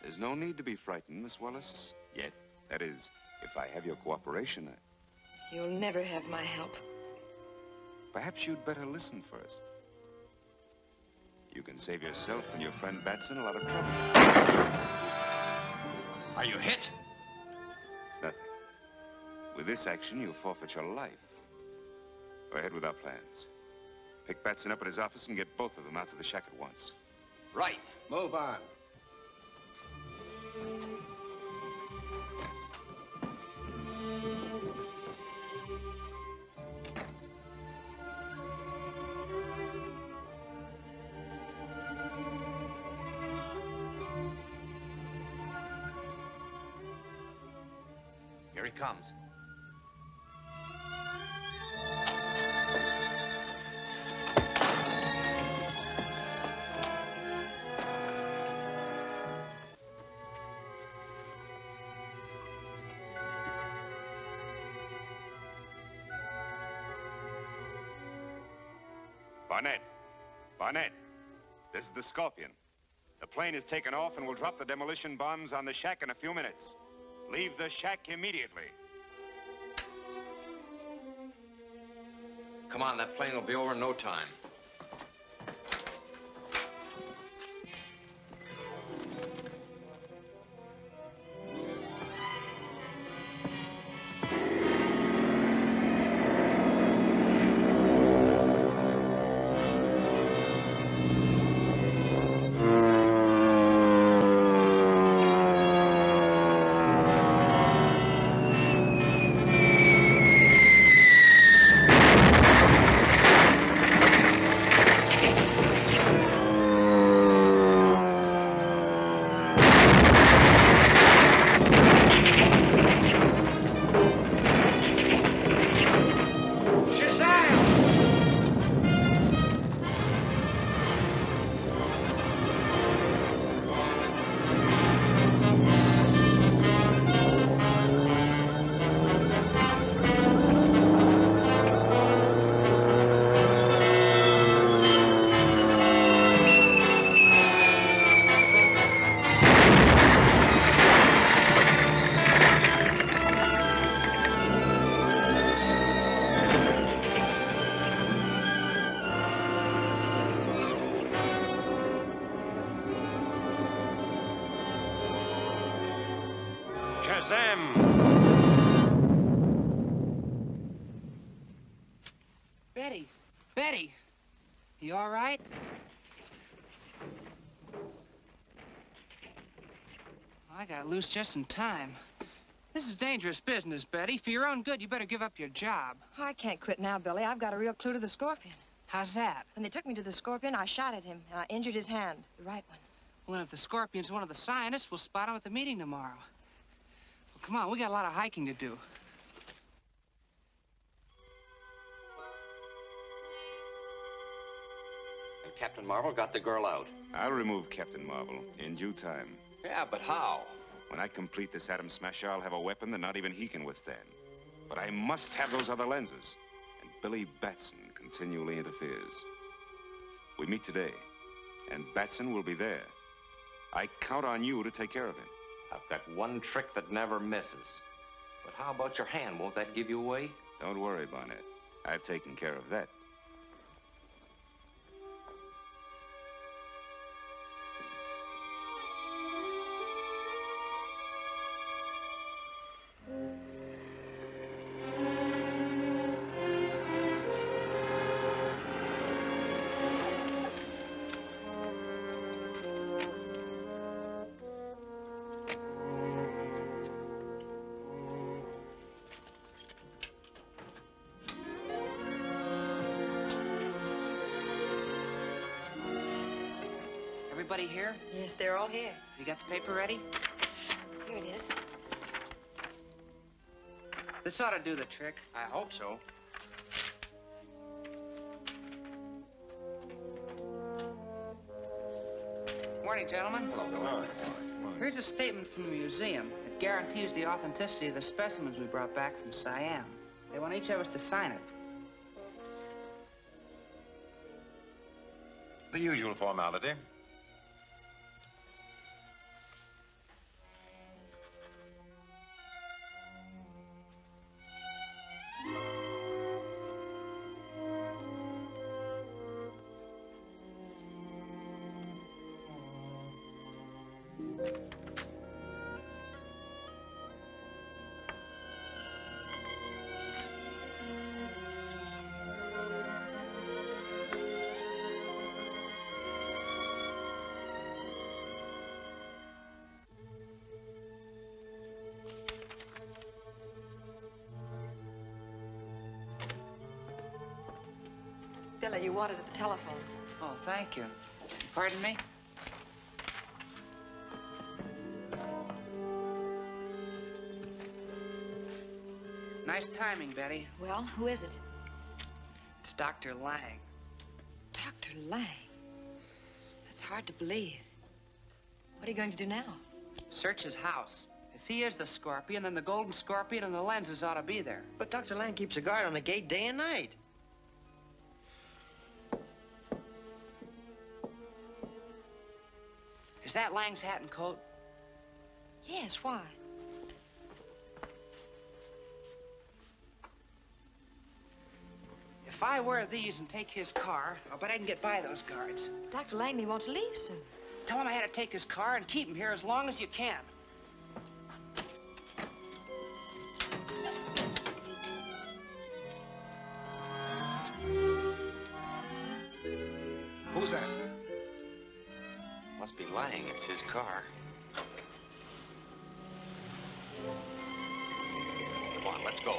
There's no need to be frightened, Miss Wallace, yet. That is, if I have your cooperation. You'll never have my help. Perhaps you'd better listen first. You can save yourself and your friend Batson a lot of trouble. Are you hit? It's nothing. With this action, you'll forfeit your life. Go ahead with our plans. Pick Batson up at his office and get both of them out to the shack at once. Right. Move on. Here he comes. Barnett. Barnett. This is the Scorpion. The plane is taken off and will drop the demolition bombs on the shack in a few minutes. Leave the shack immediately. Come on, that plane will be over in no time. Shazam! Betty! Betty! You all right? I got loose just in time. This is dangerous business, Betty. For your own good, you better give up your job. Oh, I can't quit now, Billy. I've got a real clue to the scorpion. How's that? When they took me to the scorpion, I shot at him, and I injured his hand, the right one. Well, then if the scorpion's one of the scientists, we'll spot him at the meeting tomorrow. Well, come on, we got a lot of hiking to do. And Captain Marvel got the girl out. I'll remove Captain Marvel in due time. Yeah, but how? When I complete this atom smasher, I'll have a weapon that not even he can withstand. But I must have those other lenses. And Billy Batson continually interferes. We meet today, and Batson will be there. I count on you to take care of him. I've got one trick that never misses. But how about your hand? Won't that give you away? Don't worry, Barnett. I've taken care of that. Everybody here? Yes, they're all here. You got the paper ready? Here it is. This ought to do the trick. I hope so. Morning, gentlemen. Hello. Here's a statement from the museum. It guarantees the authenticity of the specimens we brought back from Siam. They want each of us to sign it. The usual formality. Billy, you wanted at the telephone. Oh, thank you. Pardon me? Nice timing, Betty. Well, who is it? It's Dr. Lang. Dr. Lang? That's hard to believe. What are you going to do now? Search his house. If he is the scorpion, then the golden scorpion and the lenses ought to be there. But Dr. Lang keeps a guard on the gate day and night. Is that Lang's hat and coat? Yes, why? If I wear these and take his car, I'll bet I can get by those guards. Dr. Lang may want to leave soon. Tell him I had to take his car and keep him here as long as you can. Who's that? Must be Lang. It's his car. Come on, let's go.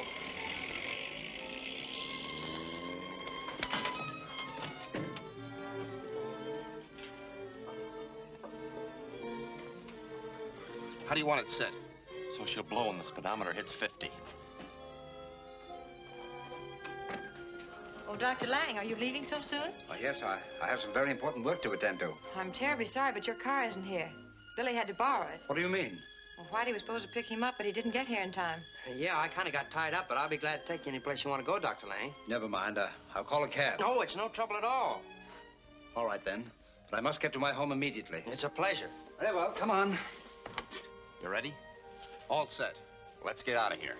How do you want it set? So she'll blow when the speedometer hits 50. Oh, Dr. Lang, are you leaving so soon? Oh, yes, I have some very important work to attend to. I'm terribly sorry, but your car isn't here. Billy had to borrow it. What do you mean? Well, Whitey was supposed to pick him up, but he didn't get here in time. Yeah, I kind of got tied up, but I'll be glad to take you any place you want to go, Dr. Lang. Never mind. I'll call a cab. No, it's no trouble at all. All right, then. But I must get to my home immediately. It's a pleasure. Very well, come on. You ready? All set. Let's get out of here.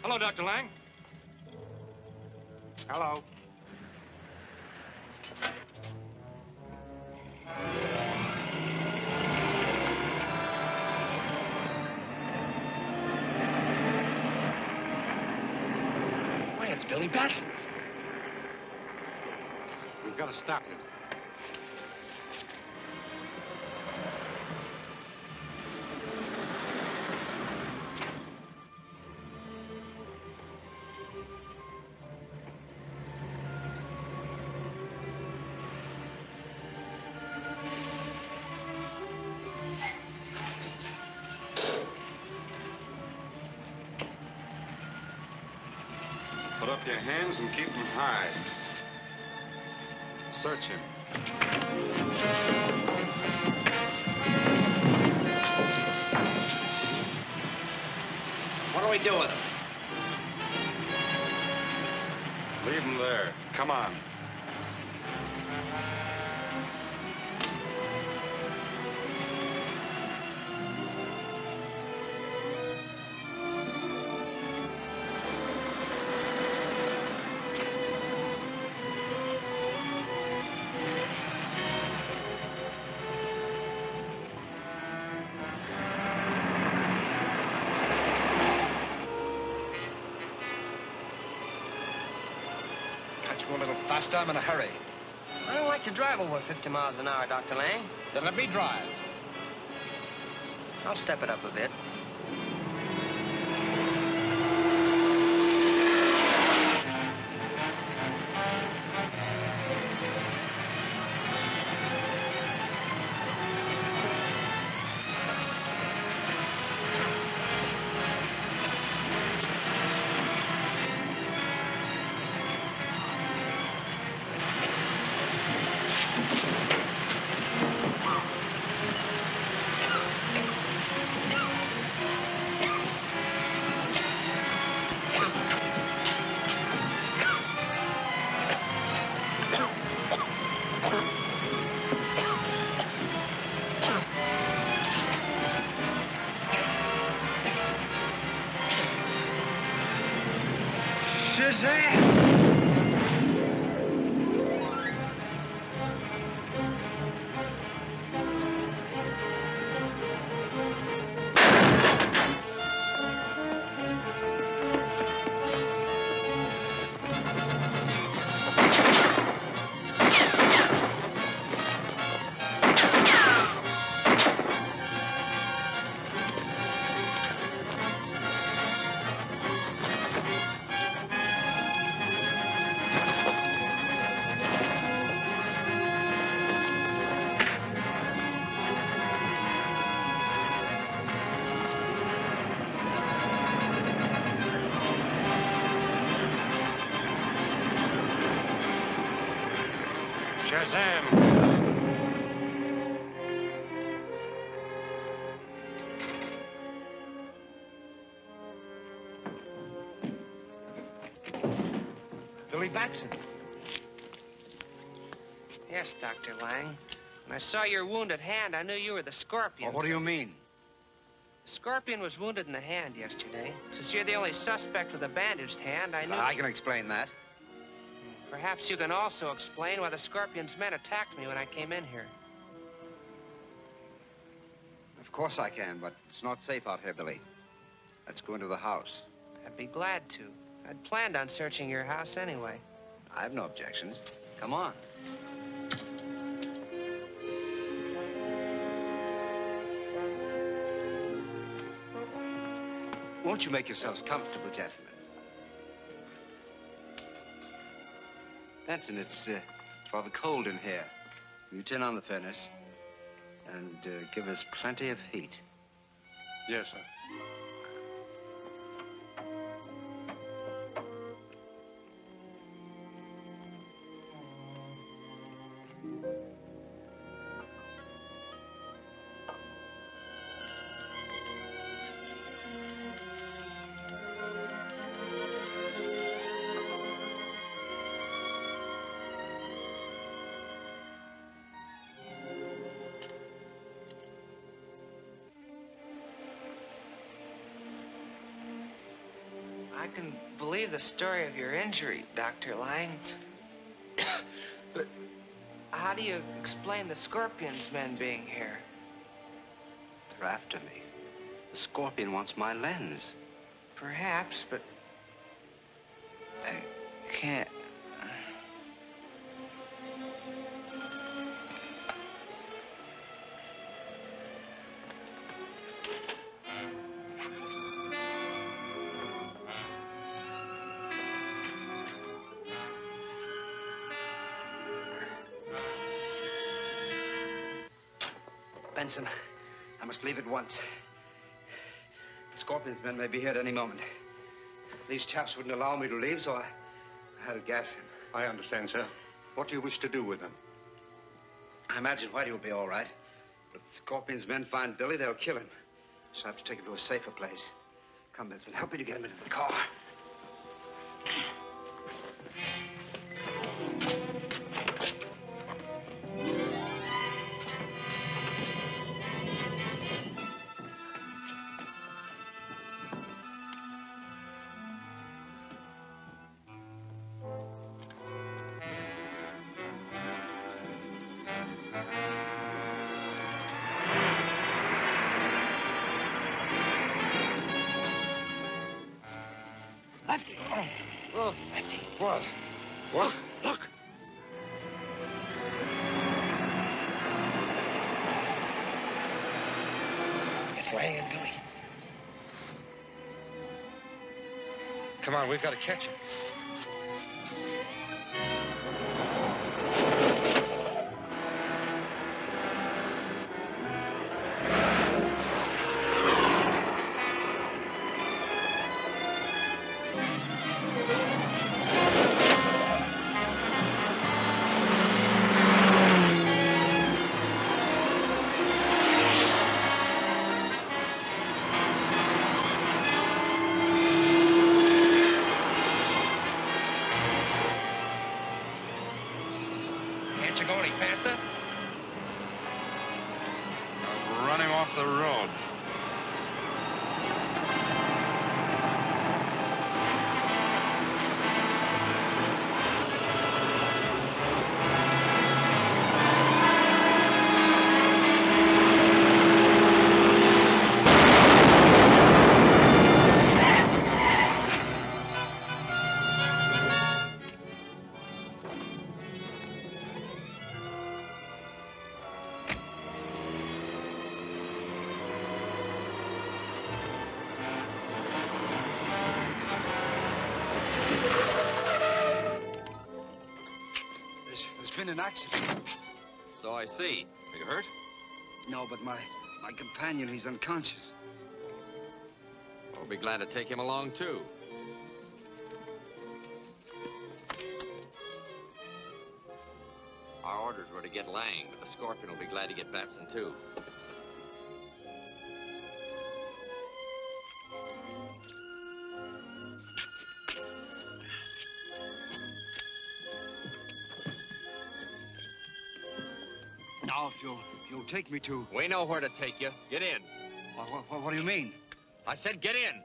Hello, Dr. Lang. Hello. Why, it's Billy Batson. We've got to stop him. Put up your hands and keep them high. Search him. What do we do with him? Leave him there. Come on. Go a little faster. I'm in a hurry. I don't like to drive over 50 miles an hour, Dr. Lang. Then let me drive. I'll step it up a bit. Shazam! Billy Batson. Yes, Dr. Lang. When I saw your wounded hand, I knew you were the Scorpion. Oh, what do you mean? The Scorpion was wounded in the hand yesterday. Since you're the only suspect with a bandaged hand, I knew... I can explain that. Perhaps you can also explain why the Scorpion's men attacked me when I came in here. Of Of course I can, but it's not safe out here, Billy. Let's go into the house. I'd be glad to. I'd planned on searching your house anyway. I have no objections. Come on. Won't you make yourselves comfortable, gentlemen? Benson, it's rather cold in here. You turn on the furnace and give us plenty of heat. Yes, sir. I can believe the story of your injury, Dr. Lang. But how do you explain the Scorpion's men being here? They're after me. The Scorpion wants my lens. Perhaps, but I can't. Benson, I must leave at once. The Scorpion's men may be here at any moment. These chaps wouldn't allow me to leave, so I had to gas him. I understand, sir. What do you wish to do with them? I imagine Whitey will be all right. But if the Scorpion's men find Billy, they'll kill him. So I have to take him to a safer place. Come, Benson, help me to get him into the car. Lefty. Oh, Lefty. What? What? Look. It's Lang and Billy. Come on, we've got to catch him. Can't you go any faster? I'll run him off the road. There's been an accident. So I see. Are you hurt? No, but my companion, he's unconscious. We'll be glad to take him along, too. Our orders were to get Lang, but the Scorpion will be glad to get Batson, too. Now, if you'll take me to... We know where to take you. Get in. What do you mean? I said get in.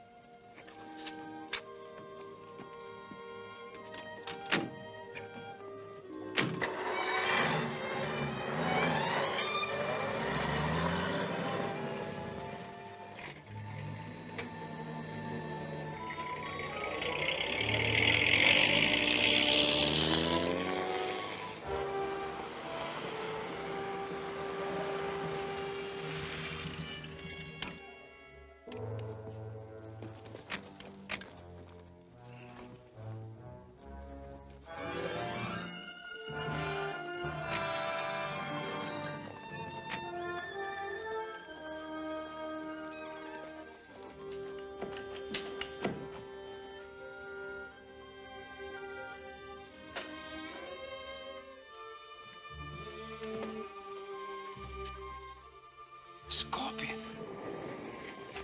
Scorpion.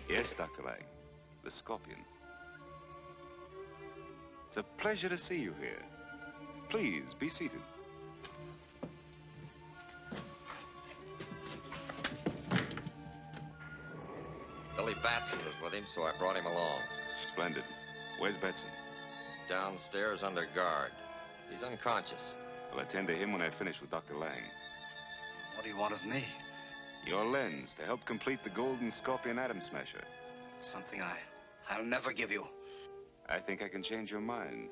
Yes, Dr. Lang. The Scorpion. It's a pleasure to see you here. Please, be seated. Billy Batson was with him, so I brought him along. Splendid. Where's Betsy? Downstairs under guard. He's unconscious. I'll attend to him when I finish with Dr. Lang. What do you want of me? Your lens to help complete the Golden Scorpion Atom Smasher. Something I'll never give you. I think I can change your mind.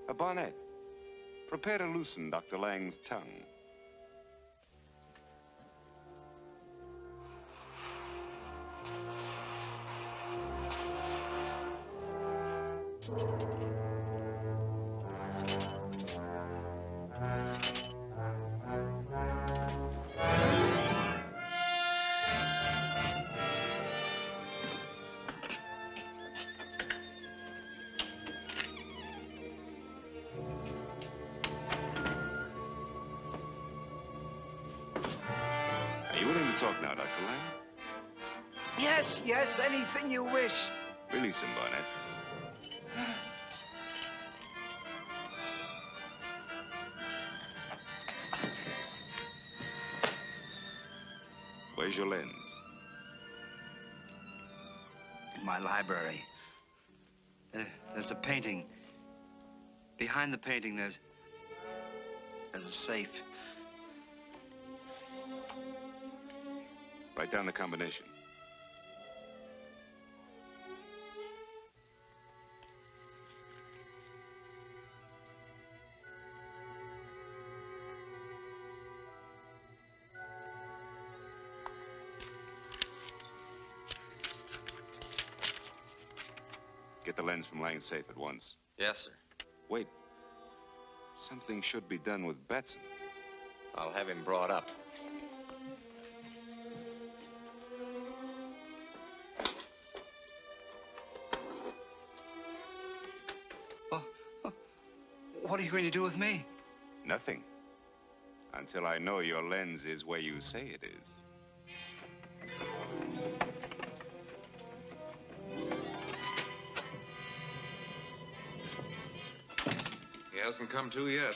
A Barnett. Prepare to loosen Dr. Lang's tongue. Are you willing to talk now, Dr. Lang? Yes, yes, anything you wish. Release him, Barnett. Where's your lens? In my library. There's a painting. Behind the painting, there's a safe. Write down the combination. Get the lens from Lang's safe at once. Yes, sir. Wait. Something should be done with Batson. I'll have him brought up. What are you going to do with me? Nothing. Until I know your lens is where you say it is. He hasn't come to yet.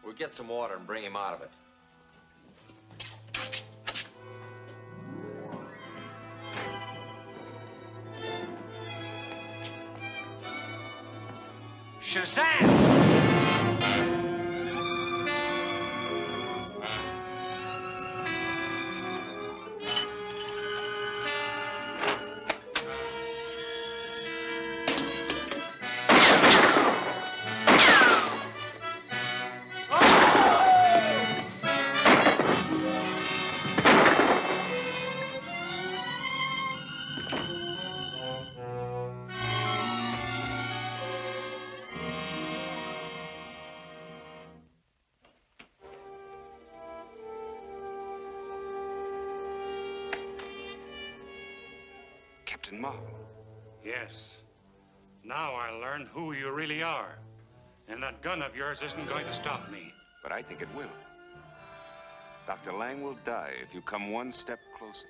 We'll get some water and bring him out of it. Shazam! Captain Marvel. Yes. Now I learn who you really are. And that gun of yours isn't going to stop me. But I think it will. Dr. Lang will die if you come one step closer.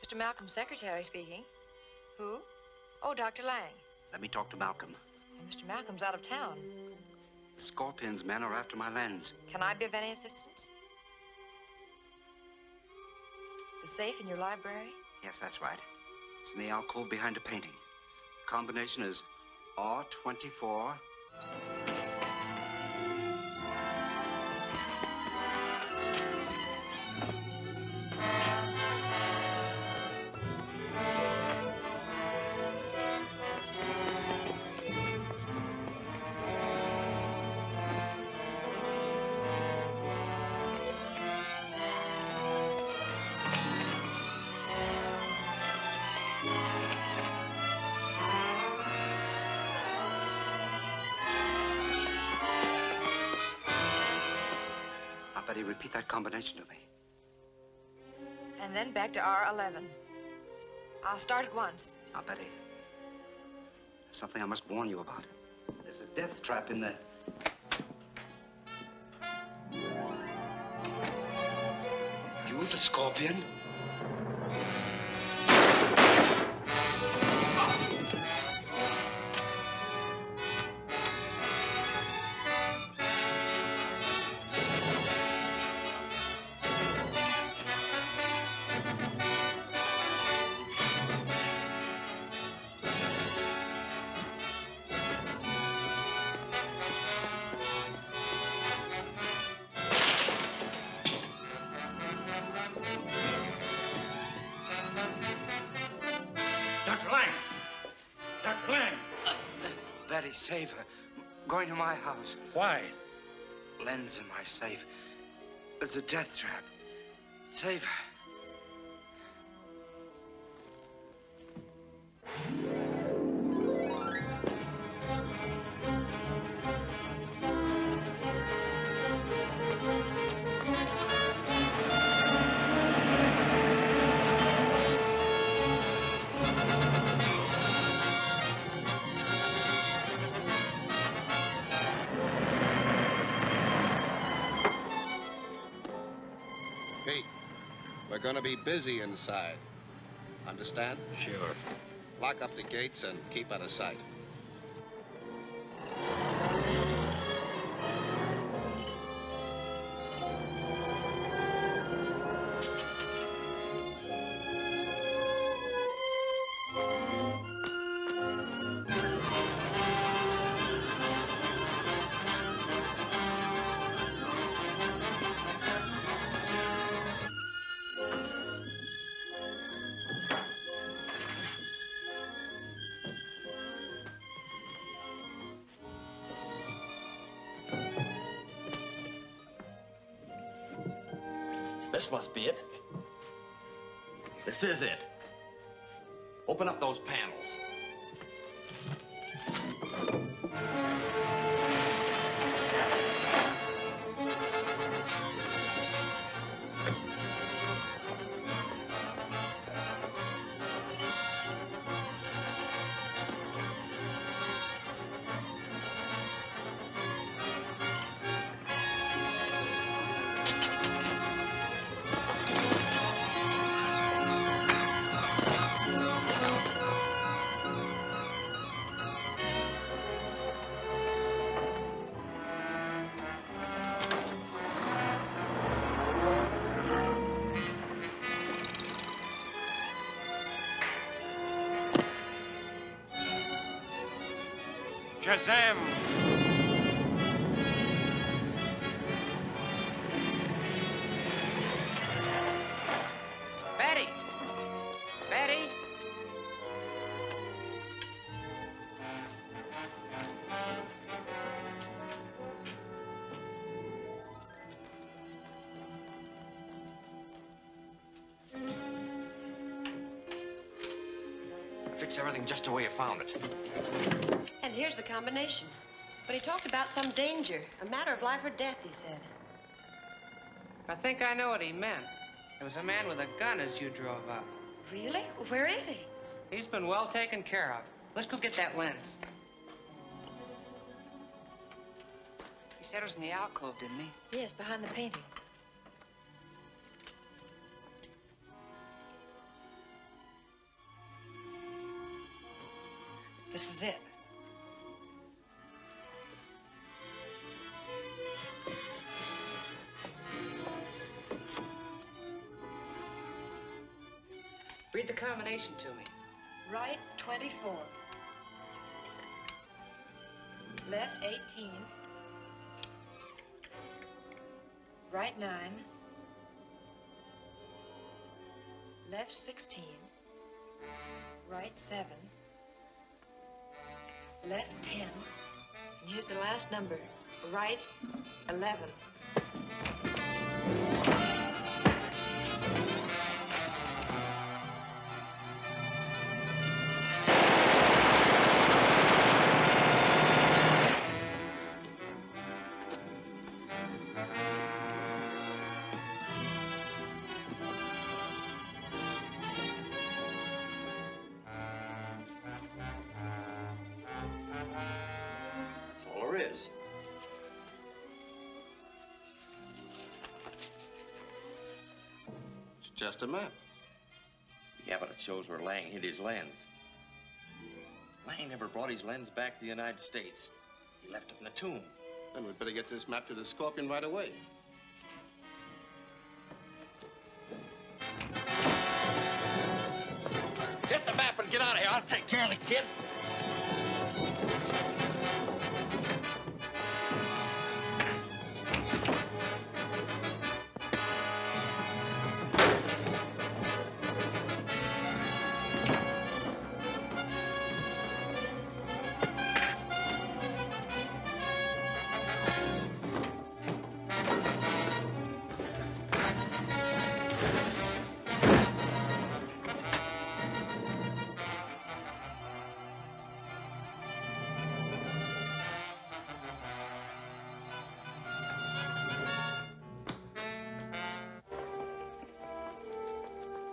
Mr. Malcolm's secretary speaking. Who? Oh, Dr. Lang. Let me talk to Malcolm. Oh, Mr. Malcolm's out of town. The Scorpion's men are after my lens. Can I be of any assistance? The safe in your library? Yes, that's right. It's in the alcove behind a painting. The combination is R24. Betty, repeat that combination to me. And then back to R11. I'll start at once. Now, Betty, there's something I must warn you about. There's a death trap in there. You the Scorpion? Betty, save her. I'm going to my house. Why? Lens in my safe. It's a death trap. Save her. We're gonna be busy inside. Understand? Sure. Lock up the gates and keep out of sight. This must be it. This is it. Open up those panels. Shazam! Betty! Betty! Fix everything just the way you found it. And here's the combination. But he talked about some danger, a matter of life or death, he said. I think I know what he meant. There was a man with a gun as you drove up. Really? Where is he? He's been well taken care of. Let's go get that lens. He said it was in the alcove, didn't he? Yes, behind the painting. This is it. Read the combination to me. Right 24. Left 18. Right 9. Left 16. Right 7. Left 10. And here's the last number. Right 11. is. It's just a map. Yeah, but it shows where Lang hid his lens. Lang never brought his lens back to the United States. He left it in the tomb. Then we'd better get this map to the Scorpion right away. Get the map and get out of here. I'll take care of the kid.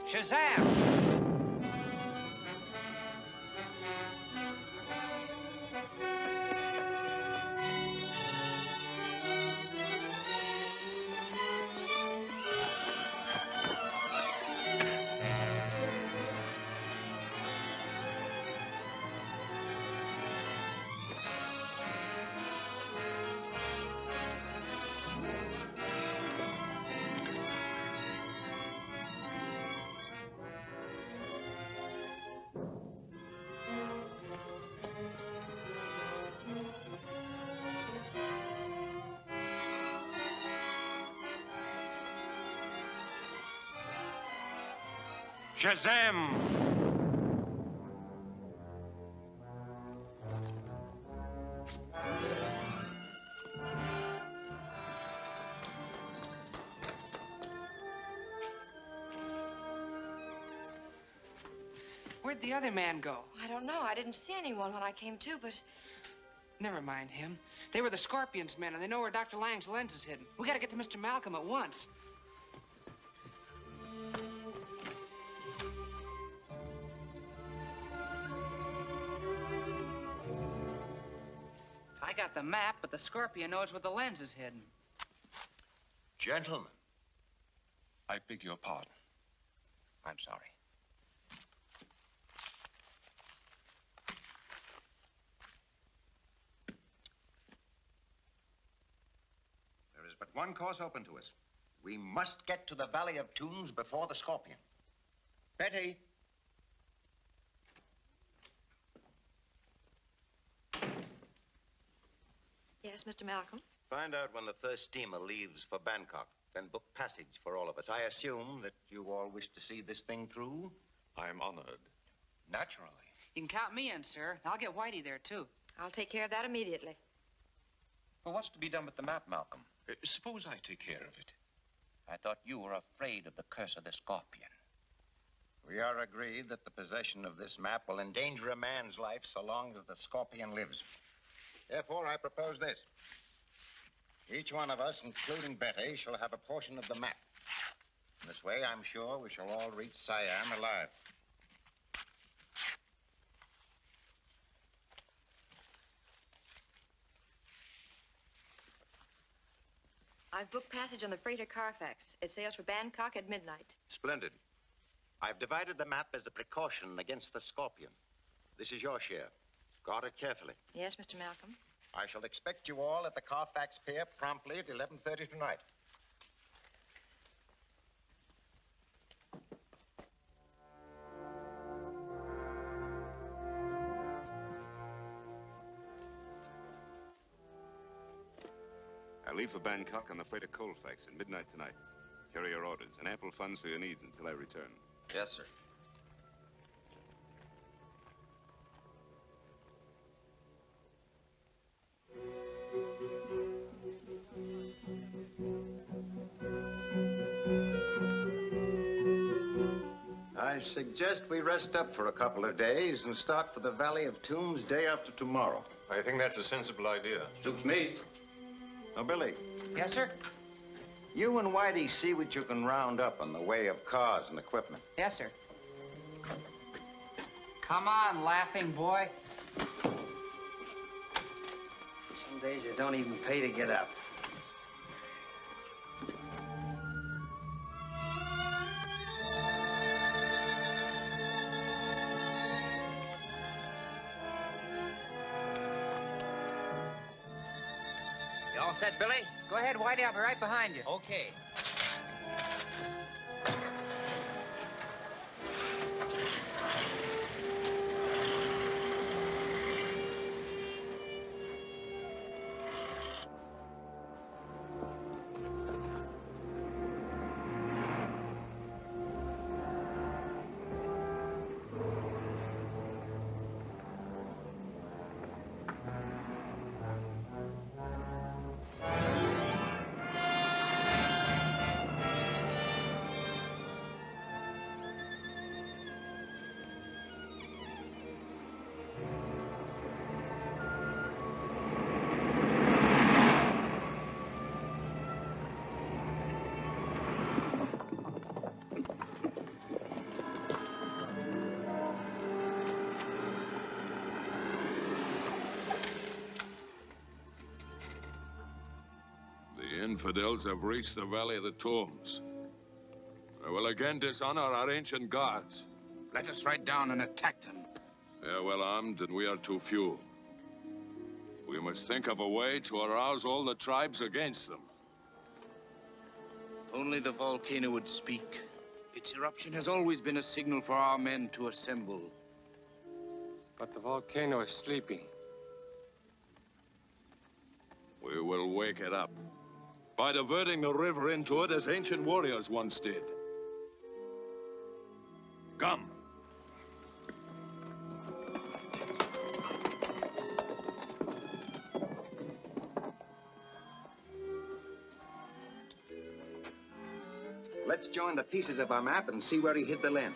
Shazam! Shazam! Where'd the other man go? I don't know. I didn't see anyone when I came to, but... Never mind him. They were the Scorpion's men, and they know where Dr. Lang's lens is hidden. We gotta get to Mr. Malcolm at once. I got the map, but the Scorpion knows where the lens is hidden. Gentlemen. I beg your pardon. I'm sorry. There is but one course open to us. We must get to the Valley of Tombs before the Scorpion. Betty. Yes, Mr. Malcolm? Find out when the first steamer leaves for Bangkok, then book passage for all of us. I assume that you all wish to see this thing through? I'm honored. Naturally. You can count me in, sir. I'll get Whitey there, too. I'll take care of that immediately. Well, what's to be done with the map, Malcolm? Suppose I take care of it. I thought you were afraid of the curse of the Scorpion. We are agreed that the possession of this map will endanger a man's life so long as the Scorpion lives. Therefore, I propose this. Each one of us, including Betty, shall have a portion of the map. In this way, I'm sure we shall all reach Siam alive. I've booked passage on the freighter Carfax. It sails for Bangkok at midnight. Splendid. I've divided the map as a precaution against the Scorpion. This is your share. Guard it carefully. Yes, Mr. Malcolm. I shall expect you all at the Carfax Pier promptly at 11:30 tonight. I leave for Bangkok on the freighter Colfax at midnight tonight. Carry your orders and ample funds for your needs until I return. Yes, sir. I suggest we rest up for a couple of days and start for the Valley of Tombs day after tomorrow. I think that's a sensible idea. Suits me. Now, Billy. Yes, sir? You and Whitey see what you can round up in the way of cars and equipment. Yes, sir. Come on, laughing boy. days it don't even pay to get up. You all set, Billy? Go ahead, Whitey. I'll be right behind you. Okay. The infidels have reached the Valley of the Tombs. I will again dishonor our ancient gods. Let us ride down and attack them. They are well armed, and we are too few. We must think of a way to arouse all the tribes against them. If only the volcano would speak. Its eruption has always been a signal for our men to assemble. But the volcano is sleeping. We will wake it up by diverting the river into it as ancient warriors once did. Come. Let's join the pieces of our map and see where he hid the lens.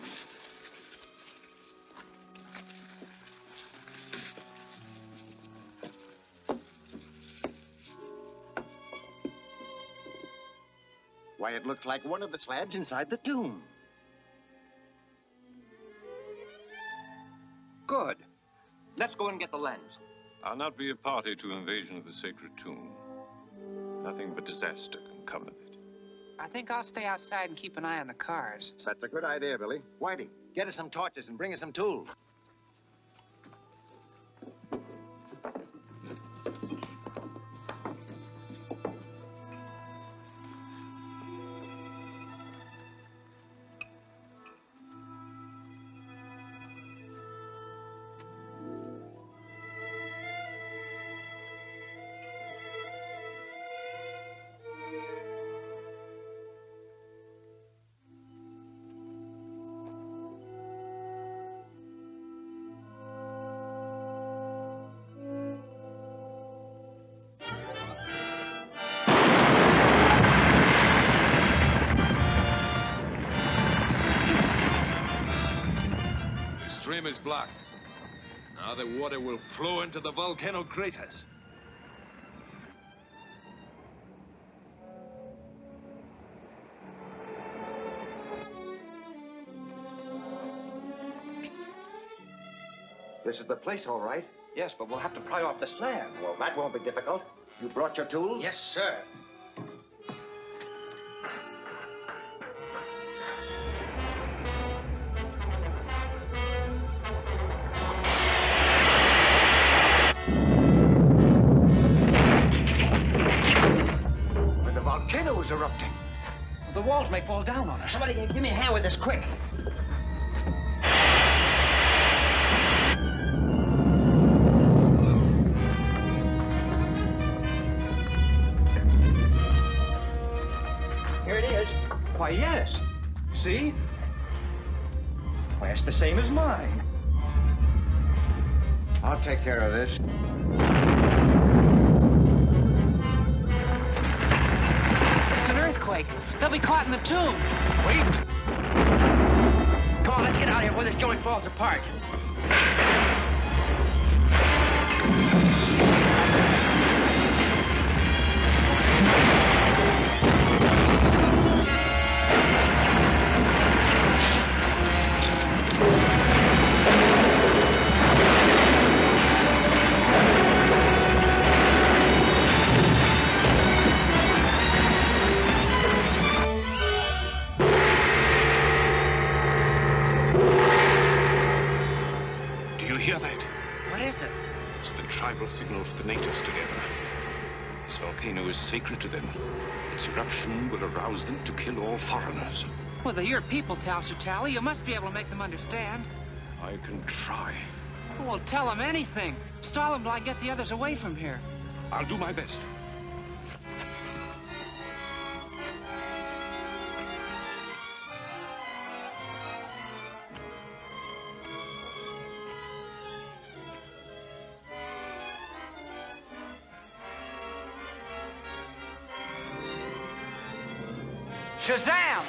Why, it looks like one of the slabs inside the tomb. Good. Let's go and get the lens. I'll not be a party to invasion of the sacred tomb. Nothing but disaster can come of it. I think I'll stay outside and keep an eye on the cars. That's a good idea, Billy. Whitey, get us some torches and bring us some tools. The stream is blocked. Now the water will flow into the volcano craters. This is the place, all right. Yes, but we'll have to pry off the slab. Well, that won't be difficult. You brought your tools? Yes, sir. The volcano is erupting. The walls may fall down on us. Somebody give me a hand with this, quick. Here it is. Why, yes. See? Why, it's the same as mine. I'll take care of this. It's an earthquake. They'll be caught in the tomb. Wait. Come on, let's get out of here before this joint falls apart. volcano is sacred to them. Its eruption will arouse them to kill all foreigners. Well, they're your people, Tally. You must be able to make them understand. I can try. Well, tell them anything. Stall them till I get the others away from here. I'll do my best. Shazam!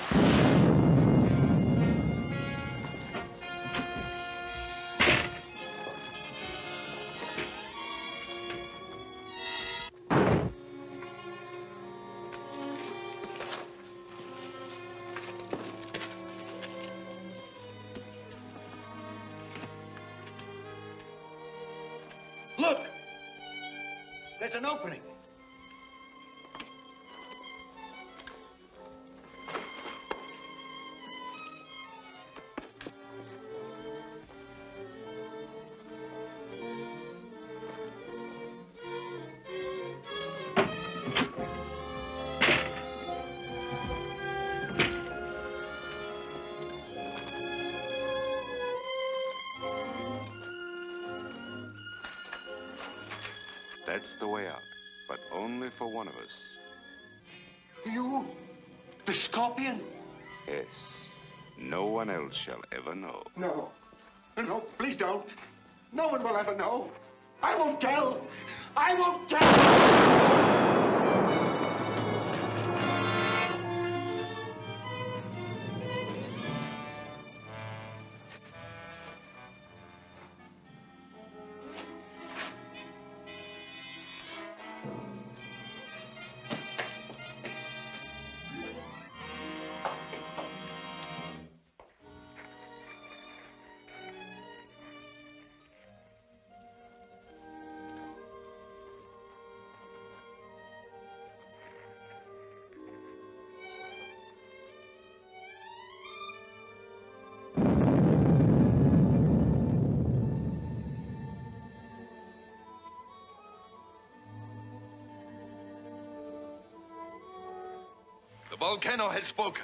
Look! There's an opening. That's the way out, but only for one of us. You? The Scorpion? Yes. No one else shall ever know. No. No, please don't. No one will ever know. I won't tell. I won't tell. The volcano has spoken.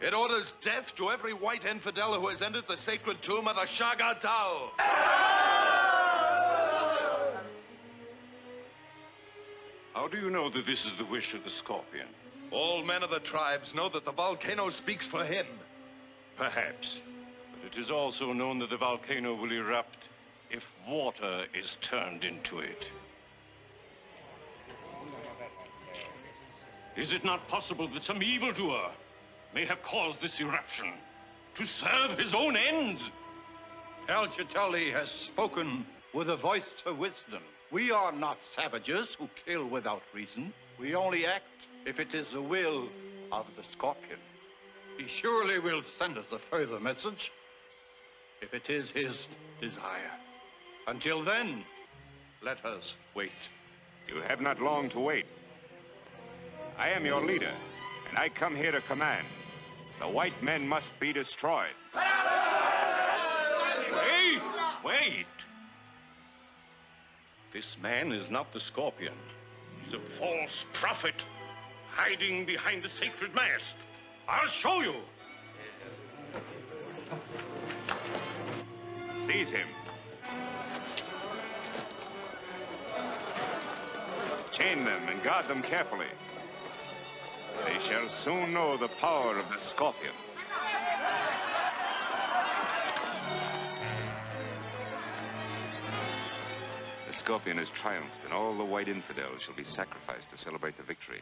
It orders death to every white infidel who has entered the sacred tomb of the Shagatal. How do you know that this is the wish of the Scorpion? All men of the tribes know that the volcano speaks for him. Perhaps. But it is also known that the volcano will erupt if water is turned into it. Is it not possible that some evildoer may have caused this eruption to serve his own ends? El Chitali has spoken with a voice of wisdom. We are not savages who kill without reason. We only act if it is the will of the Scorpion. He surely will send us a further message if it is his desire. Until then, let us wait. You have not long to wait. I am your leader, and I come here to command. The white men must be destroyed. Wait! Wait! This man is not the Scorpion. He's a false prophet hiding behind the sacred mast. I'll show you. Seize him. Chain them and guard them carefully. They shall soon know the power of the Scorpion. The Scorpion has triumphed, and all the white infidels shall be sacrificed to celebrate the victory.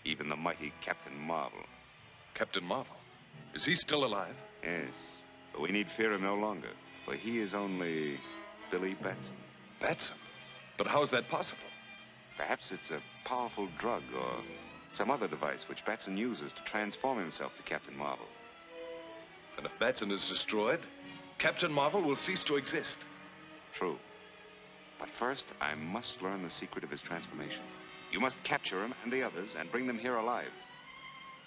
Even the mighty Captain Marvel. Captain Marvel? Is he still alive? Yes, but we need fear him no longer, for he is only Billy Batson. Batson? But how's that possible? Perhaps it's a powerful drug or some other device which Batson uses to transform himself to Captain Marvel. And if Batson is destroyed, Captain Marvel will cease to exist. True. But first, I must learn the secret of his transformation. You must capture him and the others and bring them here alive.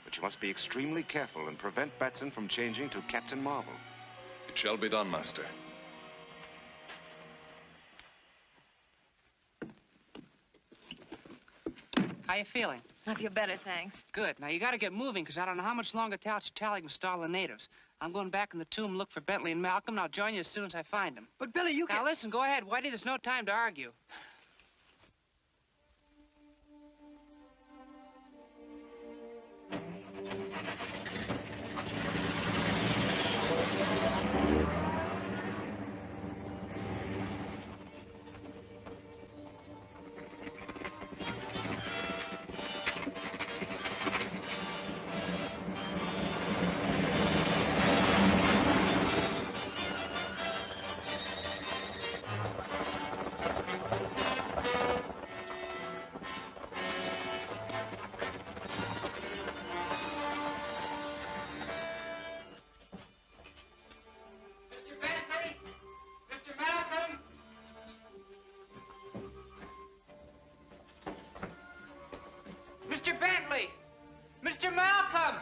But you must be extremely careful and prevent Batson from changing to Captain Marvel. It shall be done, Master. How you feeling? I feel better, thanks. Good. Now, you got to get moving, because I don't know how much longer Tally can stall the natives. I'm going back in the tomb to look for Bentley and Malcolm, and I'll join you as soon as I find them. But, Billy, you Now, listen, go ahead, Whitey. There's no time to argue. Mr. Bentley! Mr. Malcolm!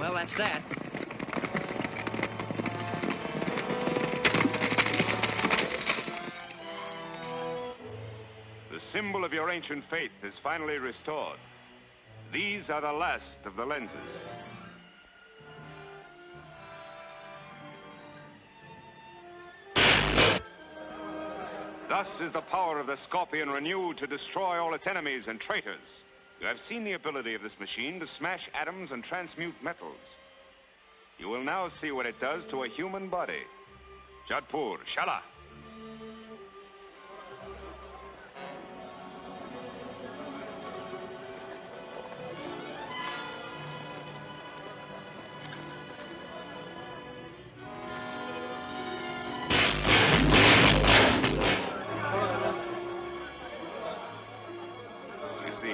Well, that's that. The symbol of your ancient faith is finally restored. These are the last of the lenses. Thus is the power of the Scorpion renewed to destroy all its enemies and traitors. You have seen the ability of this machine to smash atoms and transmute metals. You will now see what it does to a human body. Jadpur, Shala. You see,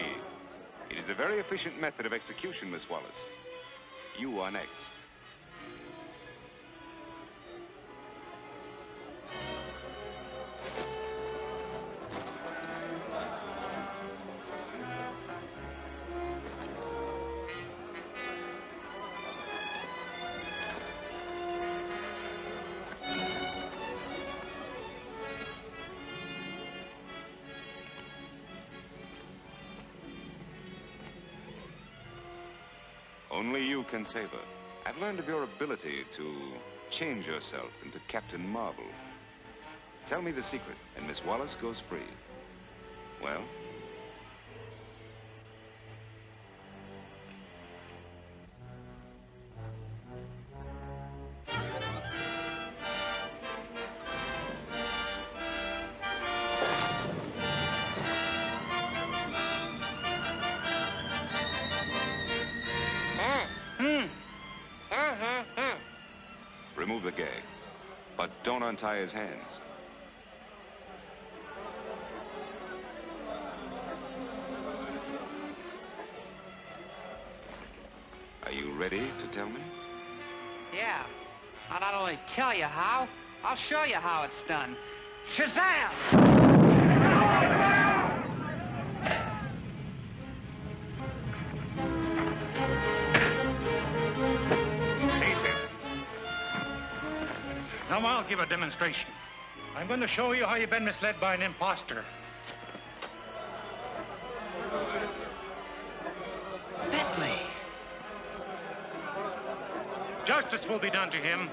it is a very efficient method of execution, Miss Wallace. You are next. Only you can save her. I've learned of your ability to change yourself into Captain Marvel. Tell me the secret, and Miss Wallace goes free. Well? Remove the gag, but don't untie his hands. Are you ready to tell me? Yeah. I'll not only tell you how, I'll show you how it's done. Shazam! Now I'll give a demonstration. I'm going to show you how you've been misled by an imposter. Bentley! Justice will be done to him.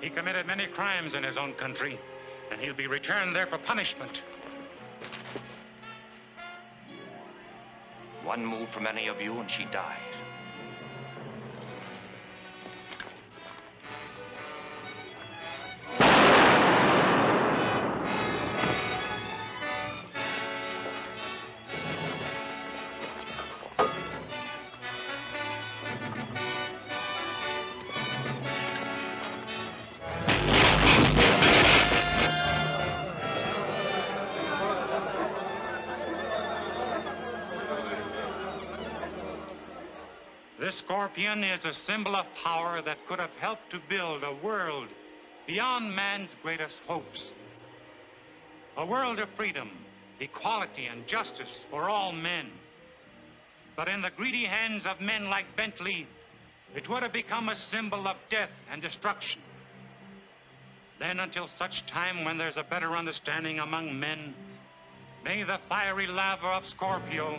He committed many crimes in his own country, and he'll be returned there for punishment. One move from any of you and she dies. This scorpion is a symbol of power that could have helped to build a world beyond man's greatest hopes. A world of freedom, equality, and justice for all men. But in the greedy hands of men like Bentley, it would have become a symbol of death and destruction. Then, until such time when there's a better understanding among men, may the fiery lava of Scorpio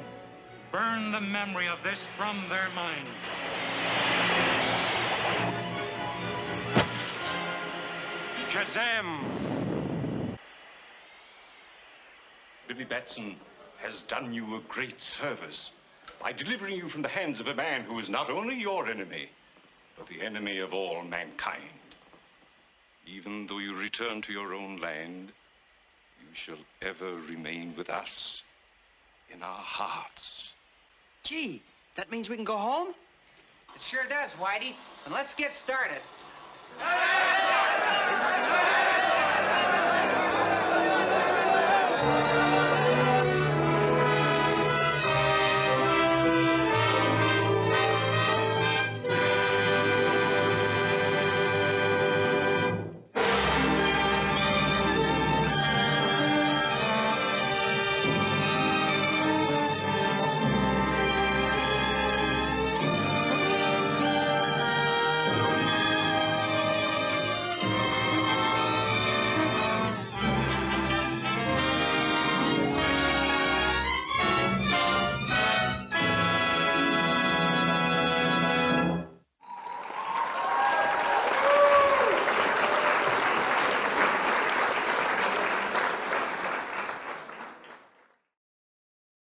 burn the memory of this from their minds. Shazam! Billy Batson has done you a great service by delivering you from the hands of a man who is not only your enemy, but the enemy of all mankind. Even though you return to your own land, you shall ever remain with us in our hearts. Gee, that means we can go home? It sure does, Whitey. And let's get started. Hey!